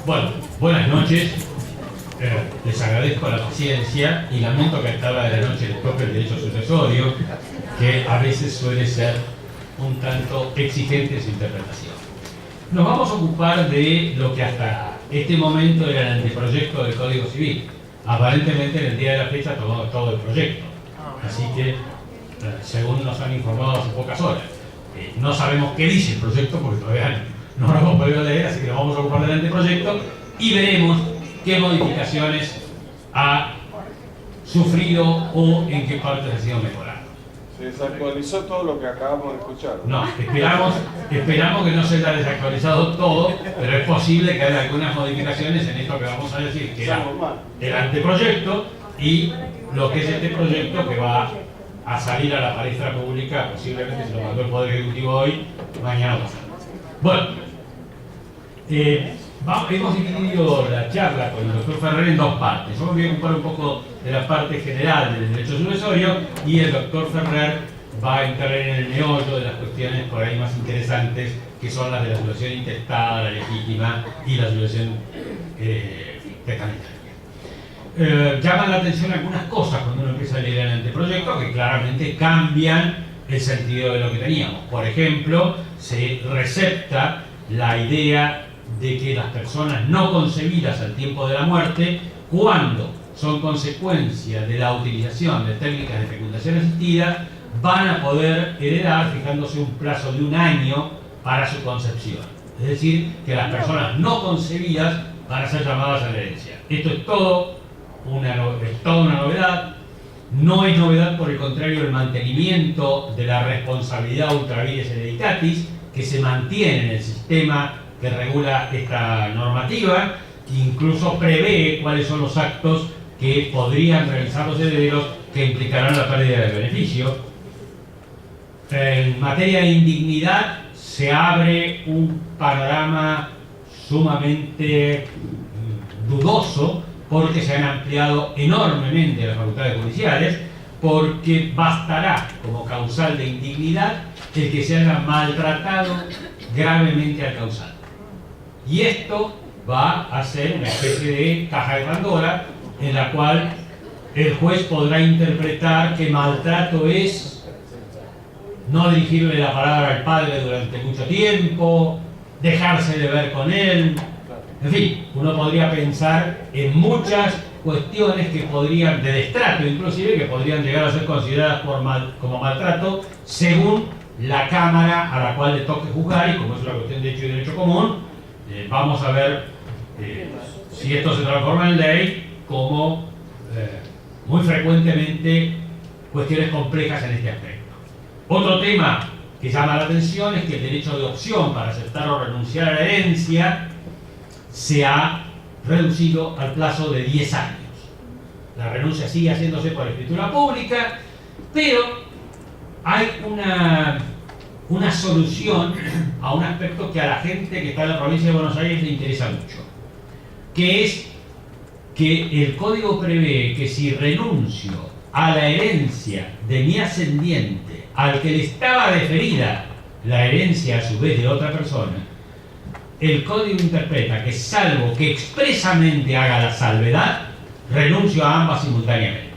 S4: Bueno, buenas noches. Les agradezco la paciencia y lamento que a esta hora de la noche les toque el derecho sucesorio, que a veces suele ser un tanto exigente en su interpretación. Nos vamos a ocupar de lo que hasta este momento era el anteproyecto del Código Civil. Aparentemente en el día de la fecha tomamos todo el proyecto, así que según nos han informado hace pocas horas, no sabemos qué dice el proyecto porque todavía no lo hemos podido leer, así que nos vamos a ocupar del anteproyecto y veremos qué modificaciones ha sufrido o en qué partes ha sido mejorado.
S5: Se desactualizó todo lo que acabamos de escuchar.
S4: No, esperamos que no se haya desactualizado todo, pero es posible que haya algunas modificaciones en esto que vamos a decir, que era el anteproyecto y lo que es este proyecto que va a salir a la palestra pública, posiblemente se lo mandó el Poder Ejecutivo hoy, mañana pasado. Bueno, hemos dividido la charla con el doctor Ferrer en dos partes. Yo me voy a ocupar un poco de la parte general del derecho sucesorio y el doctor Ferrer va a entrar en el meollo de las cuestiones por ahí más interesantes, que son las de la sucesión intestada, la legítima y la sucesión testamentaria. Llaman la atención algunas cosas cuando uno empieza a leer el anteproyecto que claramente cambian el sentido de lo que teníamos. Por ejemplo, se recepta la idea de que las personas no concebidas al tiempo de la muerte, cuando son consecuencia de la utilización de técnicas de fecundación asistida, van a poder heredar fijándose un plazo de 1 año para su concepción. Es decir, que las personas no concebidas van a ser llamadas a la herencia. Esto es toda una novedad. No es novedad, por el contrario, el mantenimiento de la responsabilidad ultra vires hereditatis, que se mantiene en el sistema que regula esta normativa, que incluso prevé cuáles son los actos que podrían realizar los herederos que implicarán la pérdida del beneficio. En materia de indignidad se abre un panorama sumamente dudoso, porque se han ampliado enormemente las facultades judiciales, porque bastará como causal de indignidad el que se haya maltratado gravemente al causante. Y esto va a ser una especie de caja de Pandora en la cual el juez podrá interpretar que maltrato es no dirigirle la palabra al padre durante mucho tiempo, dejarse de ver con él. En fin, uno podría pensar en muchas cuestiones que podrían, de destrato inclusive, que podrían llegar a ser consideradas como maltrato según la Cámara a la cual le toque juzgar, y como es una cuestión de hecho y derecho común, vamos a ver si esto se transforma en ley, como muy frecuentemente cuestiones complejas en este aspecto. Otro tema que llama la atención es que el derecho de opción para aceptar o renunciar a la herencia se ha reducido al plazo de 10 años. La renuncia sigue haciéndose por escritura pública, pero hay una solución a un aspecto que a la gente que está en la provincia de Buenos Aires le interesa mucho, que es que el código prevé que si renuncio a la herencia de mi ascendiente al que le estaba deferida la herencia a su vez de otra persona, el código interpreta que salvo que expresamente haga la salvedad, renuncio a ambas simultáneamente.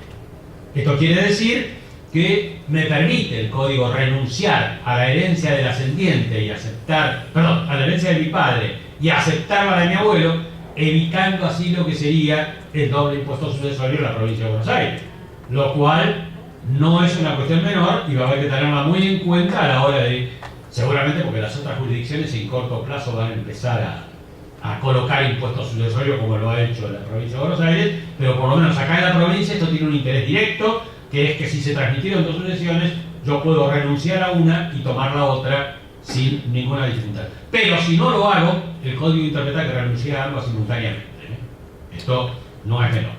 S4: Esto quiere decir que me permite el código renunciar a la herencia del ascendiente y aceptar, perdón, a la herencia de mi padre y aceptar la de mi abuelo, evitando así lo que sería el doble impuesto sucesorio en la provincia de Buenos Aires, lo cual no es una cuestión menor y va a haber que tenerla muy en cuenta a la hora de, seguramente porque las otras jurisdicciones en corto plazo van a empezar a colocar impuestos sucesorios como lo ha hecho la provincia de Buenos Aires, pero por lo menos acá en la provincia esto tiene un interés directo, que es que si se transmitieron dos sucesiones, yo puedo renunciar a una y tomar la otra sin ninguna dificultad. Pero si no lo hago, el código interpreta que renuncié a ambas simultáneamente, ¿eh? Esto no es menor.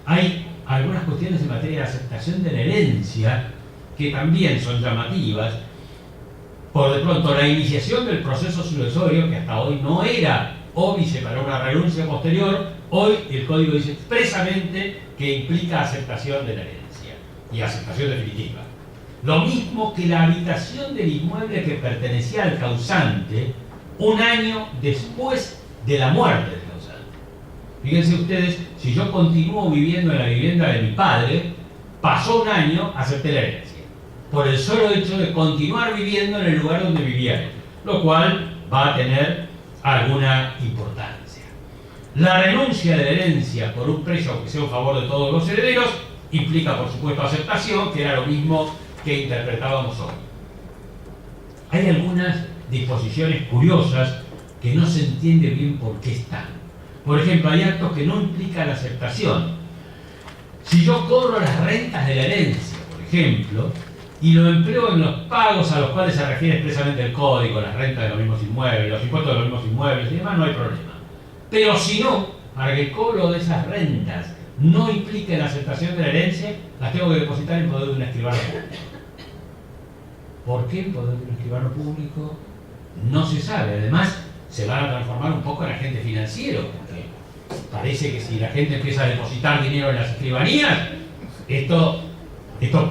S4: Hay algunas cuestiones en materia de aceptación de la herencia que también son llamativas. Por de pronto, la iniciación del proceso sucesorio, que hasta hoy no era óbice para una renuncia posterior, hoy el código dice expresamente que implica aceptación de la herencia y aceptación definitiva. Lo mismo que la habitación del inmueble que pertenecía al causante un año después de la muerte del causante. Fíjense ustedes, si yo continúo viviendo en la vivienda de mi padre, pasó un año, acepté la herencia, por el solo hecho de continuar viviendo en el lugar donde vivía él, lo cual va a tener alguna importancia. La renuncia de la herencia por un precio que sea en favor de todos los herederos implica, por supuesto, aceptación, que era lo mismo que interpretábamos hoy. Hay algunas disposiciones curiosas que no se entiende bien por qué están. Por ejemplo, hay actos que no implican aceptación. Si yo cobro las rentas de la herencia, por ejemplo, y lo empleo en los pagos a los cuales se refiere expresamente el código, las rentas de los mismos inmuebles, los impuestos de los mismos inmuebles y demás, no hay problema. Pero si no, para que el cobro de esas rentas no implique la aceptación de la herencia, las tengo que depositar en poder de un escribano público. ¿Por qué en poder de un escribano público? No se sabe. Además, se van a transformar un poco en agente financiero, porque parece que si la gente empieza a depositar dinero en las escribanías, esto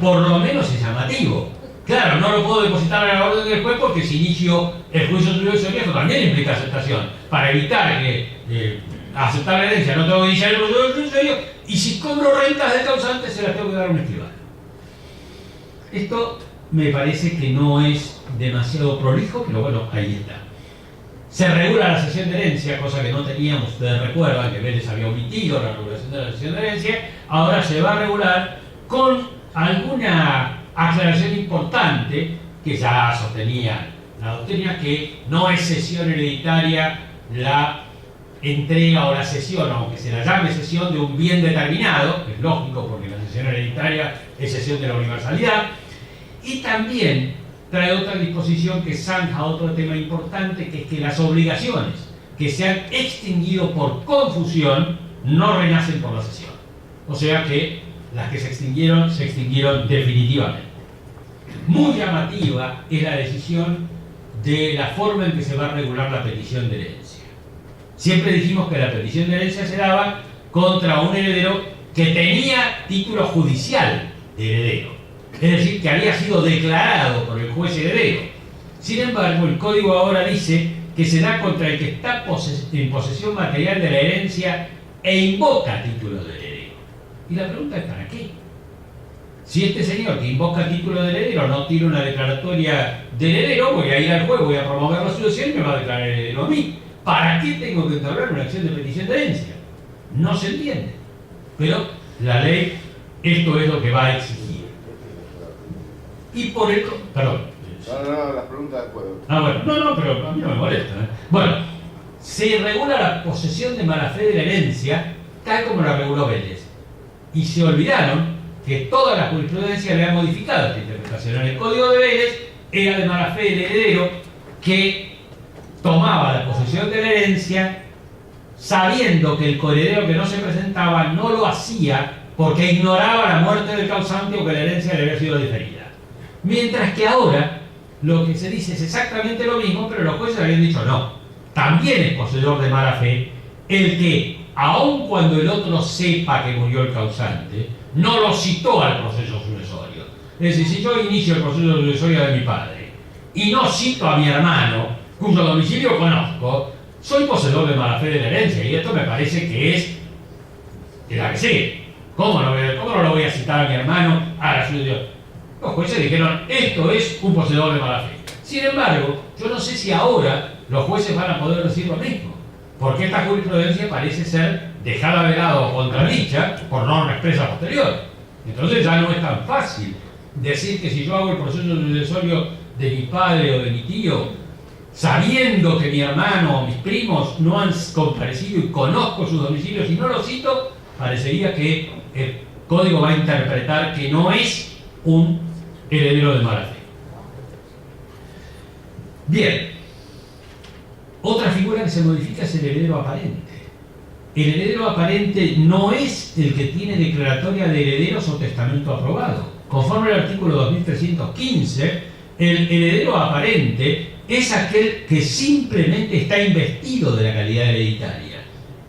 S4: por lo menos es llamativo. Claro, no lo puedo depositar a la orden del juez porque si inicio el juicio sucesorio, eso también implica aceptación. Para evitar que aceptar la herencia no tengo que iniciar el proceso sucesorio, y si cobro rentas del causante se las tengo que dar a un escribano. Esto me parece que no es demasiado prolijo, pero bueno, ahí está. Se regula la cesión de herencia, cosa que no teníamos, ustedes recuerdan que Vélez había omitido la regulación de la cesión de herencia, ahora se va a regular con alguna aclaración importante que ya sostenía la doctrina, que no es cesión hereditaria la entrega o la cesión, aunque se la llame cesión de un bien determinado, que es lógico porque la cesión hereditaria es cesión de la universalidad, y también trae otra disposición que zanja otro tema importante, que es que las obligaciones que se han extinguido por confusión no renacen por la cesión. O sea que las que se extinguieron definitivamente. Muy llamativa es la decisión de la forma en que se va a regular la petición de herencia. Siempre dijimos que la petición de herencia se daba contra un heredero que tenía título judicial de heredero, es decir, que había sido declarado por el juez heredero. Sin embargo, el código ahora dice que se da contra el que está en posesión material de la herencia e invoca título de heredero. Y la pregunta es ¿para qué? Si este señor que invoca título de heredero no tiene una declaratoria de heredero, voy a ir al juez, voy a promover la sucesión y me va a declarar heredero a mí. ¿Para qué tengo que entablar una acción de petición de herencia? No se entiende. Pero la ley, esto es lo que va a exigir. Y por el... Perdón.
S5: No, las preguntas después.
S4: Bueno. No, pero a mí no me molesta. Bueno, se regula la posesión de mala fe de la herencia tal como la reguló Vélez. Y se olvidaron que toda la jurisprudencia le ha modificado esta interpretación. En el Código de Vélez era de mala fe el heredero que tomaba la posesión de la herencia sabiendo que el coheredero que no se presentaba no lo hacía porque ignoraba la muerte del causante o que la herencia le había sido diferida. Mientras que ahora lo que se dice es exactamente lo mismo, pero los jueces habían dicho no. También es poseedor de mala fe el que, aun cuando el otro sepa que murió el causante, no lo citó al proceso sucesorio. Es decir, si yo inicio el proceso sucesorio de mi padre y no cito a mi hermano, cuyo domicilio conozco, soy poseedor de mala fe de la herencia, y esto me parece que es de la que sigue. ¿Cómo no lo voy a citar a mi hermano a la sucesión? Los jueces dijeron, esto es un poseedor de mala fe. Sin embargo, yo no sé si ahora los jueces van a poder decir lo mismo, porque esta jurisprudencia parece ser dejada de lado o contradicha por norma expresa posterior. Entonces ya no es tan fácil decir que si yo hago el proceso sucesorio de mi padre o de mi tío, sabiendo que mi hermano o mis primos no han comparecido y conozco sus domicilios y no los cito, parecería que el código va a interpretar que no es un heredero de mala fe. Bien, otra figura que se modifica es el heredero aparente. El heredero aparente no es el que tiene declaratoria de herederos o testamento aprobado. Conforme al artículo 2315, el heredero aparente es aquel que simplemente está investido de la calidad hereditaria.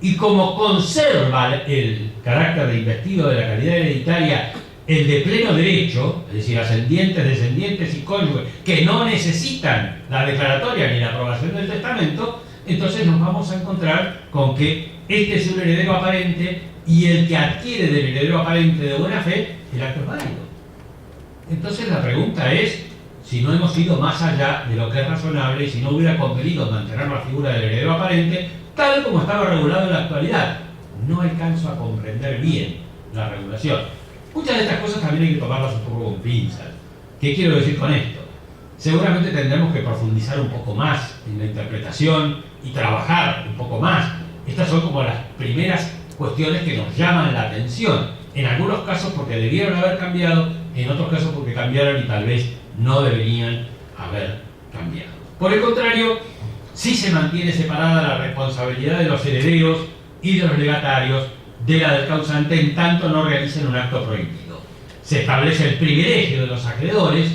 S4: Y como conserva el carácter de investido de la calidad hereditaria, el de pleno derecho, es decir, ascendientes, descendientes y cónyuges, que no necesitan la declaratoria ni la aprobación del testamento, entonces nos vamos a encontrar con que este es un heredero aparente y el que adquiere del heredero aparente de buena fe, el acto es válido. Entonces la pregunta es si no hemos ido más allá de lo que es razonable y si no hubiera convenido mantener la figura del heredero aparente tal como estaba regulado en la actualidad. No alcanzo a comprender bien la regulación. Muchas de estas cosas también hay que tomarlas un poco con pinzas. ¿Qué quiero decir con esto? Seguramente tendremos que profundizar un poco más en la interpretación y trabajar un poco más. Estas son como las primeras cuestiones que nos llaman la atención. En algunos casos porque debieron haber cambiado, en otros casos porque cambiaron y tal vez no deberían haber cambiado. Por el contrario, sí se mantiene separada la responsabilidad de los herederos y de los legatarios de la del causante en tanto no realicen un acto prohibido. Se establece el privilegio de los acreedores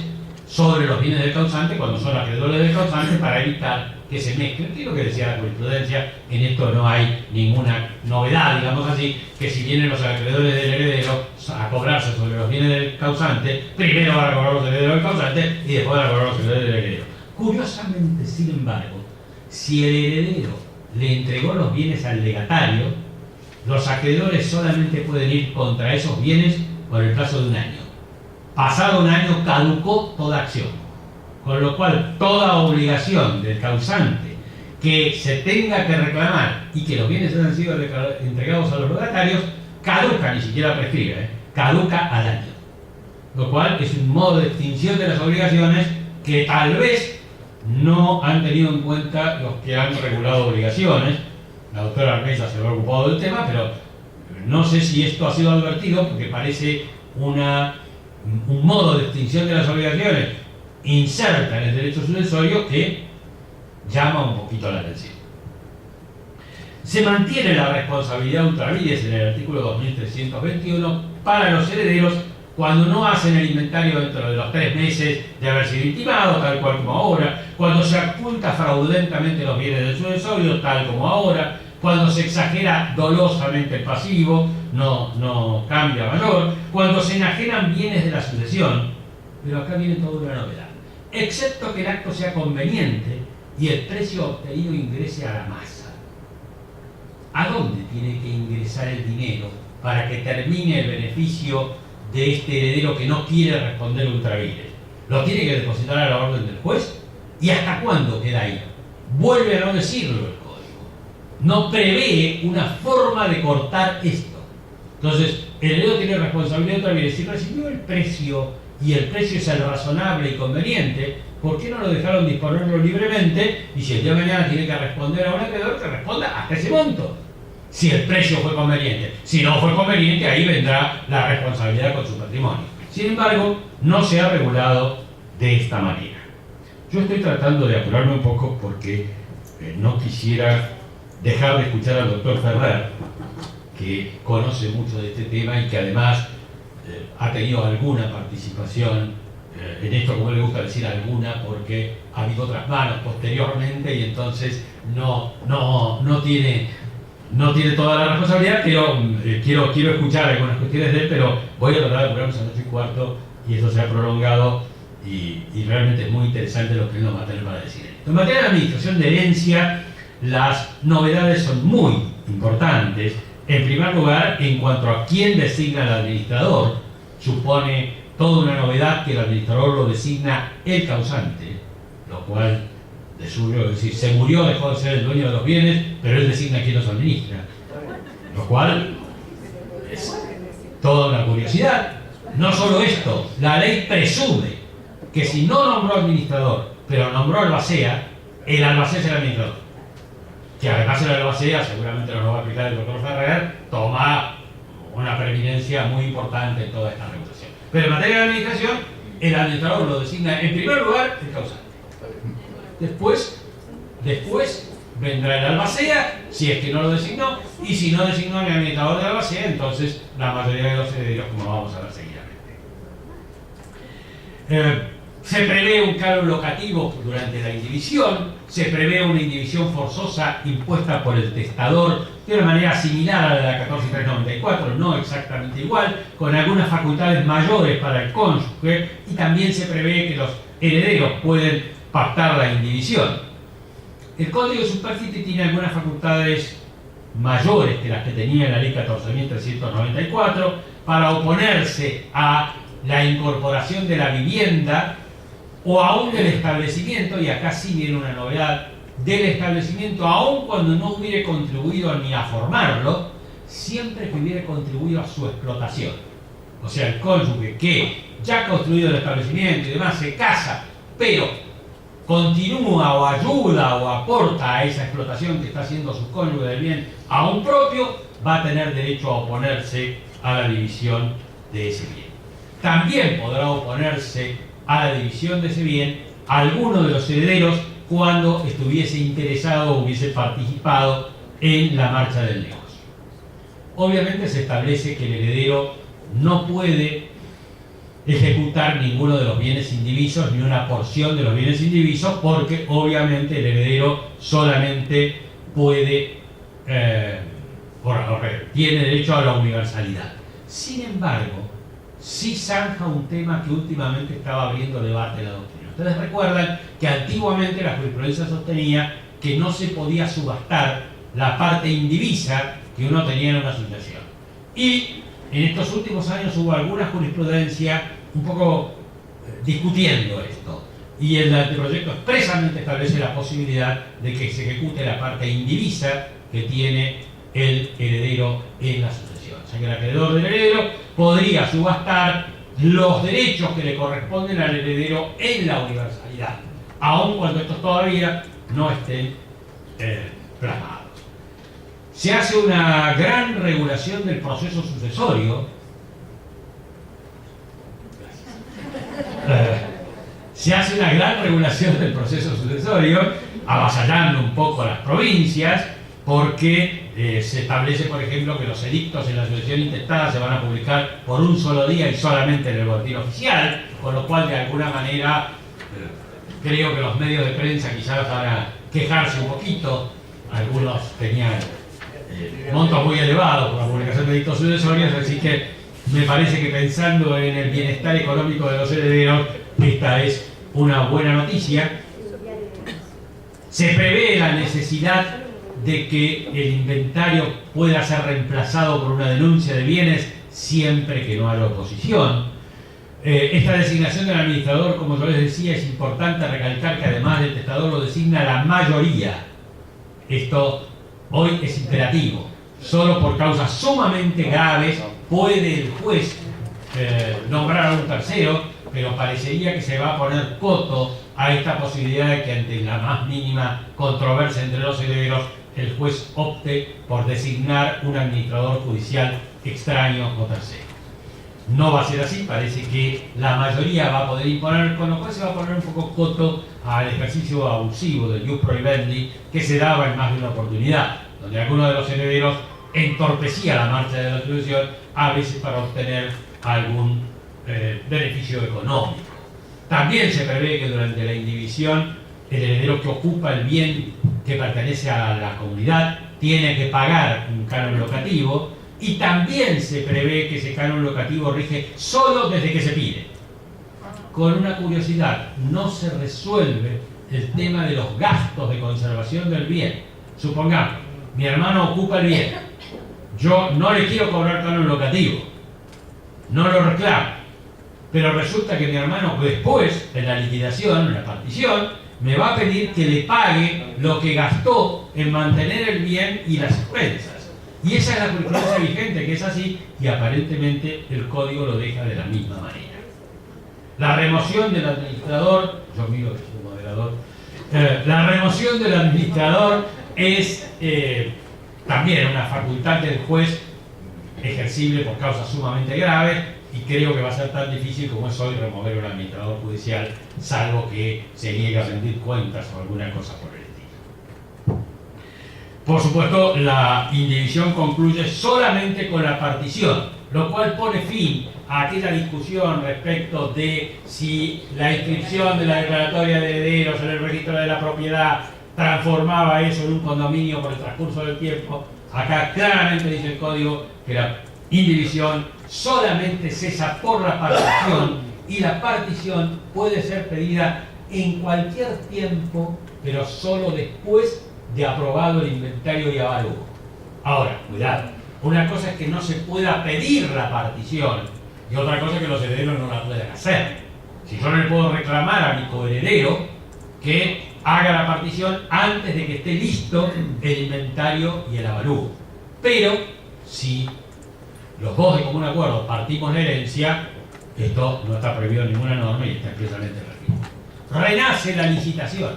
S4: sobre los bienes del causante cuando son acreedores del causante para evitar que se mezclen, que es lo que decía la jurisprudencia. En esto no hay ninguna novedad, digamos así, que si vienen los acreedores del heredero a cobrarse sobre los bienes del causante, primero van a cobrar los herederos del causante y después van a cobrar los herederos del heredero. Curiosamente, sin embargo, si el heredero le entregó los bienes al legatario, los acreedores solamente pueden ir contra esos bienes por el plazo de un año. Pasado un año caducó toda acción, con lo cual toda obligación del causante que se tenga que reclamar y que los bienes hayan sido entregados a los legatarios, caduca, ni siquiera prescribe, caduca al año. Lo cual es un modo de extinción de las obligaciones que tal vez no han tenido en cuenta los que han regulado obligaciones. La doctora Armesa se ha ocupado del tema, pero no sé si esto ha sido advertido porque parece un modo de extinción de las obligaciones inserta en el derecho sucesorio que llama un poquito la atención. Se mantiene la responsabilidad ultra vires en el artículo 2321 para los herederos cuando no hacen el inventario dentro de los 3 meses de haber sido intimados, tal cual como ahora, cuando se oculta fraudulentamente los bienes del sucesorio, tal como ahora, cuando se exagera dolosamente el pasivo, no cambia mayor, cuando se enajenan bienes de la sucesión, pero acá viene toda una novedad, excepto que el acto sea conveniente y el precio obtenido ingrese a la masa. ¿A dónde tiene que ingresar el dinero para que termine el beneficio de este heredero que no quiere responder ultra vires? ¿Lo tiene que depositar a la orden del juez? ¿Y hasta cuándo queda ahí? Vuelve a no decirlo el código. No prevé una forma de cortar esto. Entonces, el heredero tiene responsabilidad ultra vires. Si recibió el precio y el precio es el razonable y conveniente, ¿por qué no lo dejaron disponerlo libremente? Y si el día de mañana tiene que responder a un acreedor, que responda hasta ese monto. Si el precio fue conveniente. Si no fue conveniente, ahí vendrá la responsabilidad con su patrimonio. Sin embargo, no se ha regulado de esta manera. Yo estoy tratando de apurarme un poco porque no quisiera dejar de escuchar al doctor Ferrer, que conoce mucho de este tema y que además ha tenido alguna participación en esto, como le gusta decir alguna, porque ha habido otras manos posteriormente y entonces no tiene toda la responsabilidad, pero quiero escuchar algunas cuestiones de él, pero voy a tratar de apurarnos a las 8:15 y esto se ha prolongado y realmente es muy interesante lo que él nos va a tener para decir. En materia de administración de herencia, las novedades son muy importantes. En primer lugar, en cuanto a quién designa al administrador, supone toda una novedad que el administrador lo designa el causante, lo cual de suyo, es decir, se murió, dejó de ser el dueño de los bienes, pero él designa quién los administra, lo cual es toda una curiosidad. No solo esto, la ley presume que si no nombró administrador, pero nombró albacea, el albacea es el administrador. Que además el albacea, seguramente no lo va a aplicar el doctor Ferrer, toma una preeminencia muy importante en toda esta regulación. Pero en materia de administración, el administrador lo designa en primer lugar el causante. Después vendrá el albacea, si es que no lo designó, y si no designó el administrador del albacea, entonces la mayoría de los herederos, como vamos a ver seguidamente. Se prevé un canon locativo durante la indivisión, se prevé una indivisión forzosa impuesta por el testador de una manera similar a la de la 14394, no exactamente igual, con algunas facultades mayores para el cónyuge, y también se prevé que los herederos pueden pactar la indivisión. El Código de Superficie tiene algunas facultades mayores que las que tenía la Ley 14.394 para oponerse a la incorporación de la vivienda o aún del establecimiento, y acá sí viene una novedad, del establecimiento aún cuando no hubiere contribuido ni a formarlo, siempre que hubiere contribuido a su explotación. O sea, el cónyuge que ya ha construido el establecimiento y demás se casa, pero continúa o ayuda o aporta a esa explotación que está haciendo su cónyuge del bien a un propio, va a tener derecho a oponerse a la división de ese bien. También podrá oponerse a la división de ese bien alguno de los herederos cuando estuviese interesado o hubiese participado en la marcha del negocio. Obviamente se establece que el heredero no puede ejecutar ninguno de los bienes indivisos ni una porción de los bienes indivisos, porque obviamente el heredero solamente puede tiene derecho a la universalidad. Sin embargo, sí zanja un tema que últimamente estaba abriendo debate en la doctrina. Ustedes recuerdan que antiguamente la jurisprudencia sostenía que no se podía subastar la parte indivisa que uno tenía en una sucesión. Y en estos últimos años hubo alguna jurisprudencia un poco discutiendo esto. Y el anteproyecto expresamente establece la posibilidad de que se ejecute la parte indivisa que tiene el heredero en la sucesión. O sea que el acreedor del heredero podría subastar los derechos que le corresponden al heredero en la universalidad, aun cuando estos todavía no estén plasmados. Se hace una gran regulación del proceso sucesorio. Se hace una gran regulación del proceso sucesorio, avasallando un poco a las provincias, porque se establece, por ejemplo, que los edictos en la sucesión intestada se van a publicar por un solo día y solamente en el boletín oficial, con lo cual de alguna manera creo que los medios de prensa quizás van a quejarse un poquito. Algunos tenían montos muy elevados por la publicación de edictos sucesorios, así que me parece que pensando en el bienestar económico de los herederos, esta es una buena noticia. Se prevé la necesidad de que el inventario pueda ser reemplazado por una denuncia de bienes siempre que no haya oposición. Esta designación del administrador, como yo les decía, es importante recalcar que además del testador lo designa la mayoría. Esto hoy es imperativo. Solo por causas sumamente graves puede el juez nombrar a un tercero, pero parecería que se va a poner coto a esta posibilidad de que ante la más mínima controversia entre los herederos el juez opte por designar un administrador judicial extraño o tercero. No va a ser así, parece que la mayoría va a poder imponer, con lo cual se va a poner un poco coto al ejercicio abusivo del ius prohibendi que se daba en más de una oportunidad, donde alguno de los herederos entorpecía la marcha de la sucesión, a veces para obtener algún beneficio económico. También se prevé que durante la indivisión el heredero que ocupa el bien que pertenece a la comunidad tiene que pagar un canon locativo, y también se prevé que ese canon locativo rige solo desde que se pide. Con una curiosidad, no se resuelve el tema de los gastos de conservación del bien. Supongamos, mi hermano ocupa el bien, yo no le quiero cobrar canon locativo, no lo reclamo, pero resulta que mi hermano después, en la liquidación, en la partición, me va a pedir que le pague lo que gastó en mantener el bien y las expensas. Y esa es la jurisprudencia vigente, que es así, y aparentemente el código lo deja de la misma manera. La remoción del administrador, yo miro que soy moderador, la remoción del administrador es también una facultad del juez ejercible por causas sumamente graves, y creo que va a ser tan difícil como es hoy remover un administrador judicial, salvo que se niegue a rendir cuentas o alguna cosa por el estilo. Por supuesto, la indivisión concluye solamente con la partición, lo cual pone fin a aquella discusión respecto de si la inscripción de la declaratoria de herederos en el registro de la propiedad transformaba eso en un condominio por el transcurso del tiempo. Acá claramente dice el código que la indivisión solamente cesa por la partición, y la partición puede ser pedida en cualquier tiempo, pero solo después de aprobado el inventario y avalúo. Ahora, cuidado, una cosa es que no se pueda pedir la partición y otra cosa es que los herederos no la puedan hacer. Si yo no le puedo reclamar a mi coheredero que haga la partición antes de que esté listo el inventario y el avalúo. Pero si los dos de común acuerdo partimos la herencia, esto no está prohibido en ninguna norma y está expresamente regido. Renace la licitación.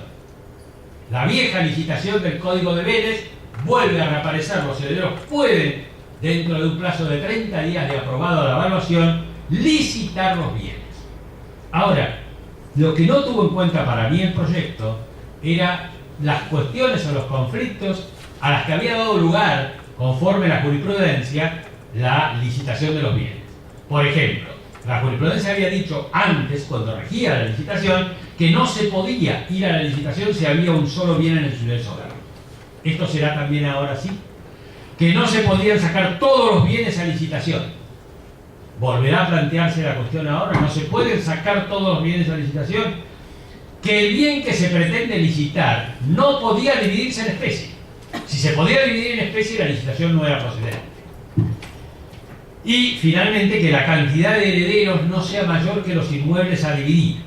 S4: La vieja licitación del Código de Vélez vuelve a reaparecer. Los herederos pueden, dentro de un plazo de 30 días de aprobado la evaluación, licitar los bienes. Ahora, lo que no tuvo en cuenta para mí el proyecto era las cuestiones o los conflictos a las que había dado lugar, conforme la jurisprudencia, la licitación de los bienes. Por ejemplo, la jurisprudencia había dicho antes, cuando regía la licitación, que no se podía ir a la licitación si había un solo bien en el suceso. ¿Esto será también ahora sí? Que no se podían sacar todos los bienes a licitación. ¿Volverá a plantearse la cuestión ahora? ¿No se pueden sacar todos los bienes a licitación? Que el bien que se pretende licitar no podía dividirse en especie. Si se podía dividir en especie, la licitación no era procedente. Y finalmente, que la cantidad de herederos no sea mayor que los inmuebles a dividir.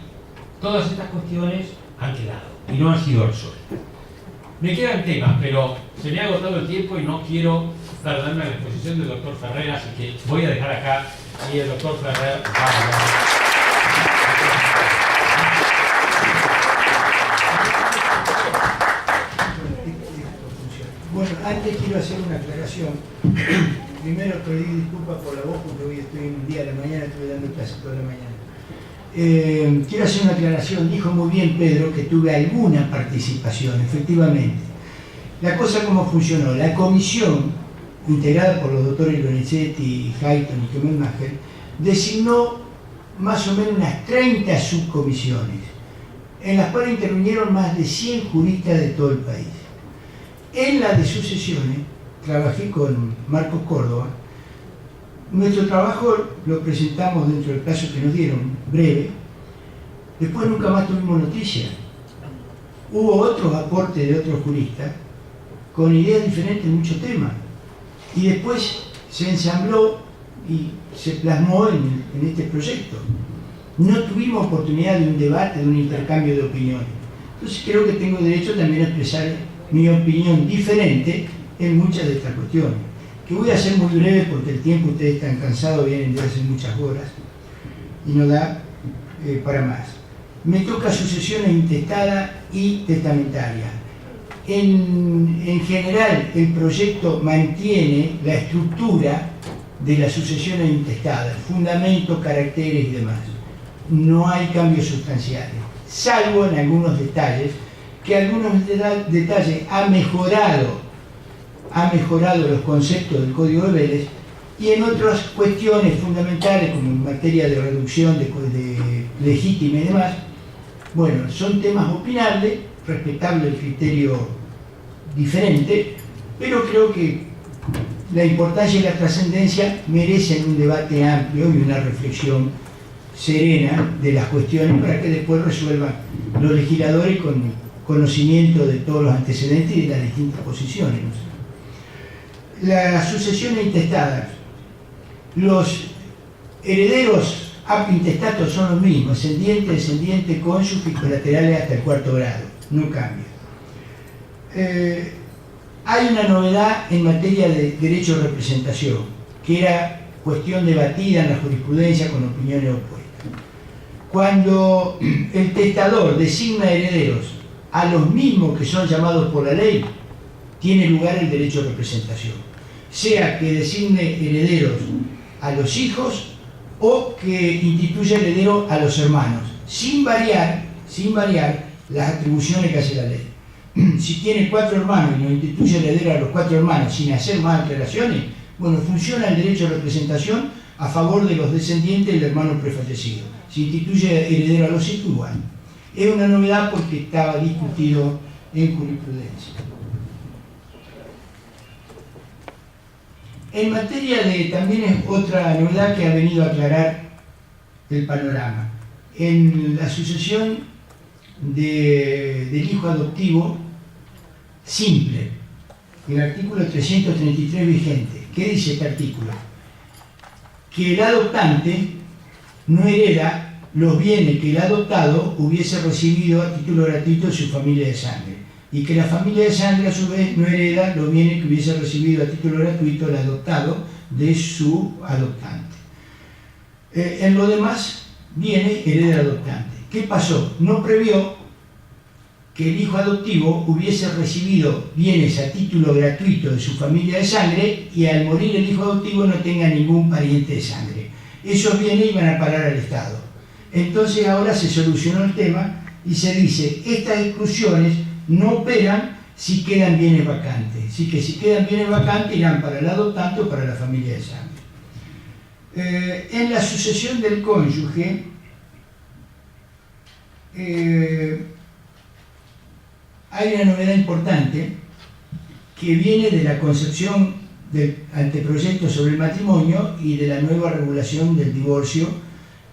S4: Todas estas cuestiones han quedado y no han sido resueltas. Me quedan temas, pero se me ha agotado el tiempo y no quiero perderme la exposición del doctor Ferrer, así que voy a dejar acá y el doctor Ferrer va a hablar.
S7: Bueno, antes quiero hacer una aclaración. Primero pedí disculpas por la voz porque hoy estoy en un día de la mañana, estuve dando clases toda la mañana. Quiero hacer una aclaración. Dijo muy bien Pedro que tuve alguna participación, efectivamente. La cosa cómo funcionó. La comisión, integrada por los doctores Lorenzetti, Hayton y Kemelmacher, designó más o menos unas 30 subcomisiones, en las cuales intervinieron más de 100 juristas de todo el país. En la de sucesiones, trabajé con Marcos Córdoba. Nuestro trabajo lo presentamos dentro del plazo que nos dieron, breve. Después nunca más tuvimos noticia. Hubo otros aportes de otros juristas con ideas diferentes en muchos temas. Y después se ensambló y se plasmó en este proyecto. No tuvimos oportunidad de un debate, de un intercambio de opiniones. Entonces creo que tengo derecho también a expresar mi opinión diferente en muchas de estas cuestiones, que voy a hacer muy breve porque el tiempo, ustedes están cansados, vienen de hace muchas horas y no da para más. Me toca sucesiones intestadas y testamentaria. En general, el proyecto mantiene la estructura de las sucesiones intestadas, fundamentos, caracteres y demás. No hay cambios sustanciales, salvo en algunos detalles, que algunos detalles han mejorado los conceptos del Código de Vélez, y en otras cuestiones fundamentales, como en materia de reducción de legítima y demás, bueno, son temas opinables, respetable el criterio diferente, pero creo que la importancia y la trascendencia merecen un debate amplio y una reflexión serena de las cuestiones para que después resuelvan los legisladores con conocimiento de todos los antecedentes y de las distintas posiciones. Las sucesiones intestadas, los herederos intestatos son los mismos, ascendiente, descendiente, cónyuge y colaterales hasta el 4º grado, no cambia. Hay una novedad en materia de derecho de representación, que era cuestión debatida en la jurisprudencia con opiniones opuestas. Cuando el testador designa herederos a los mismos que son llamados por la ley, tiene lugar el derecho de representación. Sea que designe herederos a los hijos o que instituya heredero a los hermanos, sin variar las atribuciones que hace la ley. Si tiene 4 hermanos y no instituye heredero a los 4 hermanos sin hacer más aclaraciones, bueno, funciona el derecho de representación a favor de los descendientes del hermano prefallecido. Si instituye heredero a los hijos, igual. Es una novedad porque estaba discutido en jurisprudencia. En materia de, también es otra novedad que ha venido a aclarar el panorama. En la sucesión del hijo adoptivo simple, el artículo 333 vigente. ¿Qué dice este artículo? Que el adoptante no hereda los bienes que el adoptado hubiese recibido a título gratuito de su familia de sangre, y que la familia de sangre a su vez no hereda los bienes que hubiese recibido a título gratuito el adoptado de su adoptante. En lo demás, bienes hereda el adoptante. ¿Qué pasó? No previó que el hijo adoptivo hubiese recibido bienes a título gratuito de su familia de sangre y al morir el hijo adoptivo no tenga ningún pariente de sangre. Esos bienes iban a parar al Estado. Entonces ahora se solucionó el tema y se dice, estas exclusiones no operan si quedan bienes vacantes. Así que si quedan bienes vacantes irán para el adoptante o para la familia de sangre. En la sucesión del cónyuge, hay una novedad importante que viene de la concepción del anteproyecto sobre el matrimonio y de la nueva regulación del divorcio,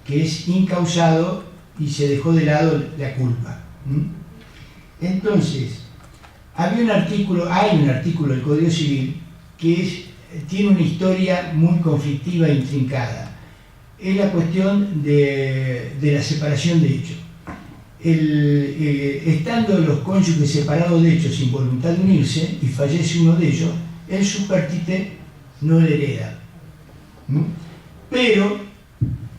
S7: que es incausado y se dejó de lado la culpa. Entonces, hay un artículo del Código Civil que tiene una historia muy conflictiva e intrincada. Es la cuestión de la separación de hechos. Estando los cónyuges separados de hecho sin voluntad de unirse y fallece uno de ellos, el supérstite no le hereda. Pero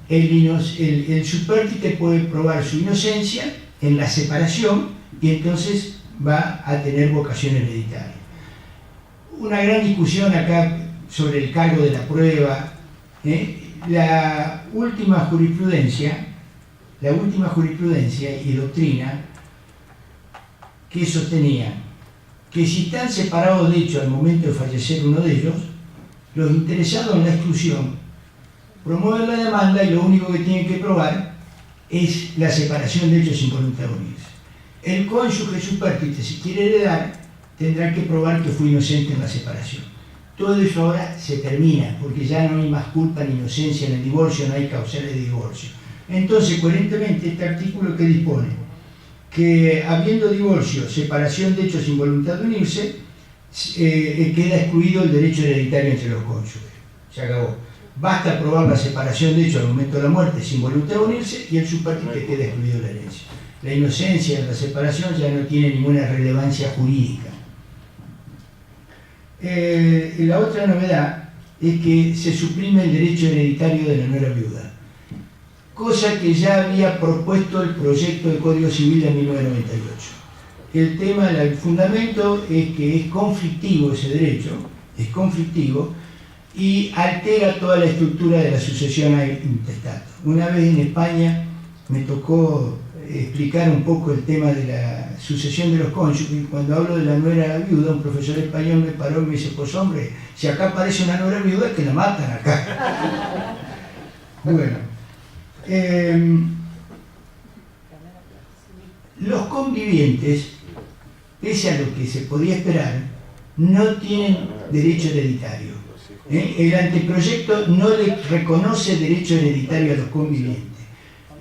S7: el supérstite puede probar su inocencia en la separación y entonces va a tener vocación hereditaria. Una gran discusión acá sobre el cargo de la prueba. La última jurisprudencia y doctrina que sostenía que si están separados de hecho al momento de fallecer uno de ellos, los interesados en la exclusión promueven la demanda y lo único que tienen que probar es la separación de hechos sin voluntad de unirse. El cónyuge supérstite, si quiere heredar, tendrá que probar que fue inocente en la separación. Todo eso ahora se termina, porque ya no hay más culpa ni inocencia en el divorcio, no hay causales de divorcio. Entonces, coherentemente, este artículo que dispone que habiendo divorcio, separación de hechos sin voluntad de unirse, queda excluido el derecho hereditario entre los cónyuges. Se acabó. Basta probar la separación de hechos al momento de la muerte sin voluntad de unirse y el supérstite queda excluido de la herencia. La inocencia en la separación ya no tiene ninguna relevancia jurídica. La otra novedad es que se suprime el derecho hereditario de la nuera viuda, cosa que ya había propuesto el proyecto de Código Civil de 1998. El tema, el fundamento es que es conflictivo ese derecho, es conflictivo y altera toda la estructura de la sucesión intestato. Una vez en España me tocó explicar un poco el tema de la sucesión de los cónyuges y cuando hablo de la nuera viuda, un profesor español me paró y me dice, pues hombre, si acá aparece una nuera viuda es que la matan acá. Bueno. Los convivientes, pese a lo que se podía esperar, no tienen derecho hereditario. El anteproyecto no le reconoce derecho hereditario a los convivientes.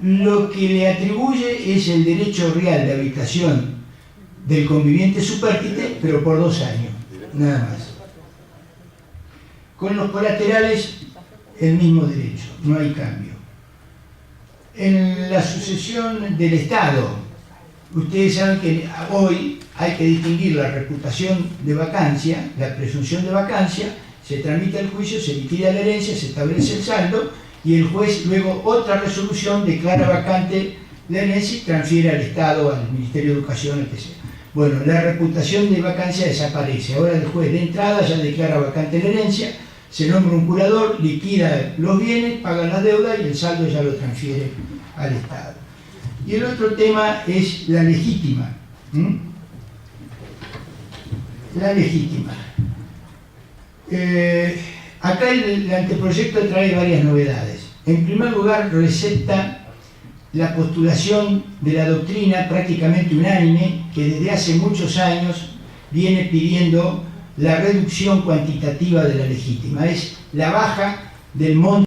S7: Lo que le atribuye es el derecho real de habitación del conviviente supérstite, pero por 2 años, nada más. Con los colaterales, el mismo derecho, no hay cambio. En la sucesión del Estado, ustedes saben que hoy hay que distinguir la reputación de vacancia, la presunción de vacancia, se tramita el juicio, se liquida la herencia, se establece el saldo y el juez luego otra resolución declara vacante la herencia y transfiere al Estado, al Ministerio de Educación, el que sea. Bueno, la reputación de vacancia desaparece. Ahora el juez de entrada ya declara vacante la herencia, se nombra un curador, liquida los bienes, paga las deudas y el saldo ya lo transfiere al Estado. Y el otro tema es la legítima. La legítima. Acá el anteproyecto trae varias novedades. En primer lugar, recepta la postulación de la doctrina prácticamente unánime que desde hace muchos años viene pidiendo la reducción cuantitativa de la legítima, es la baja del monto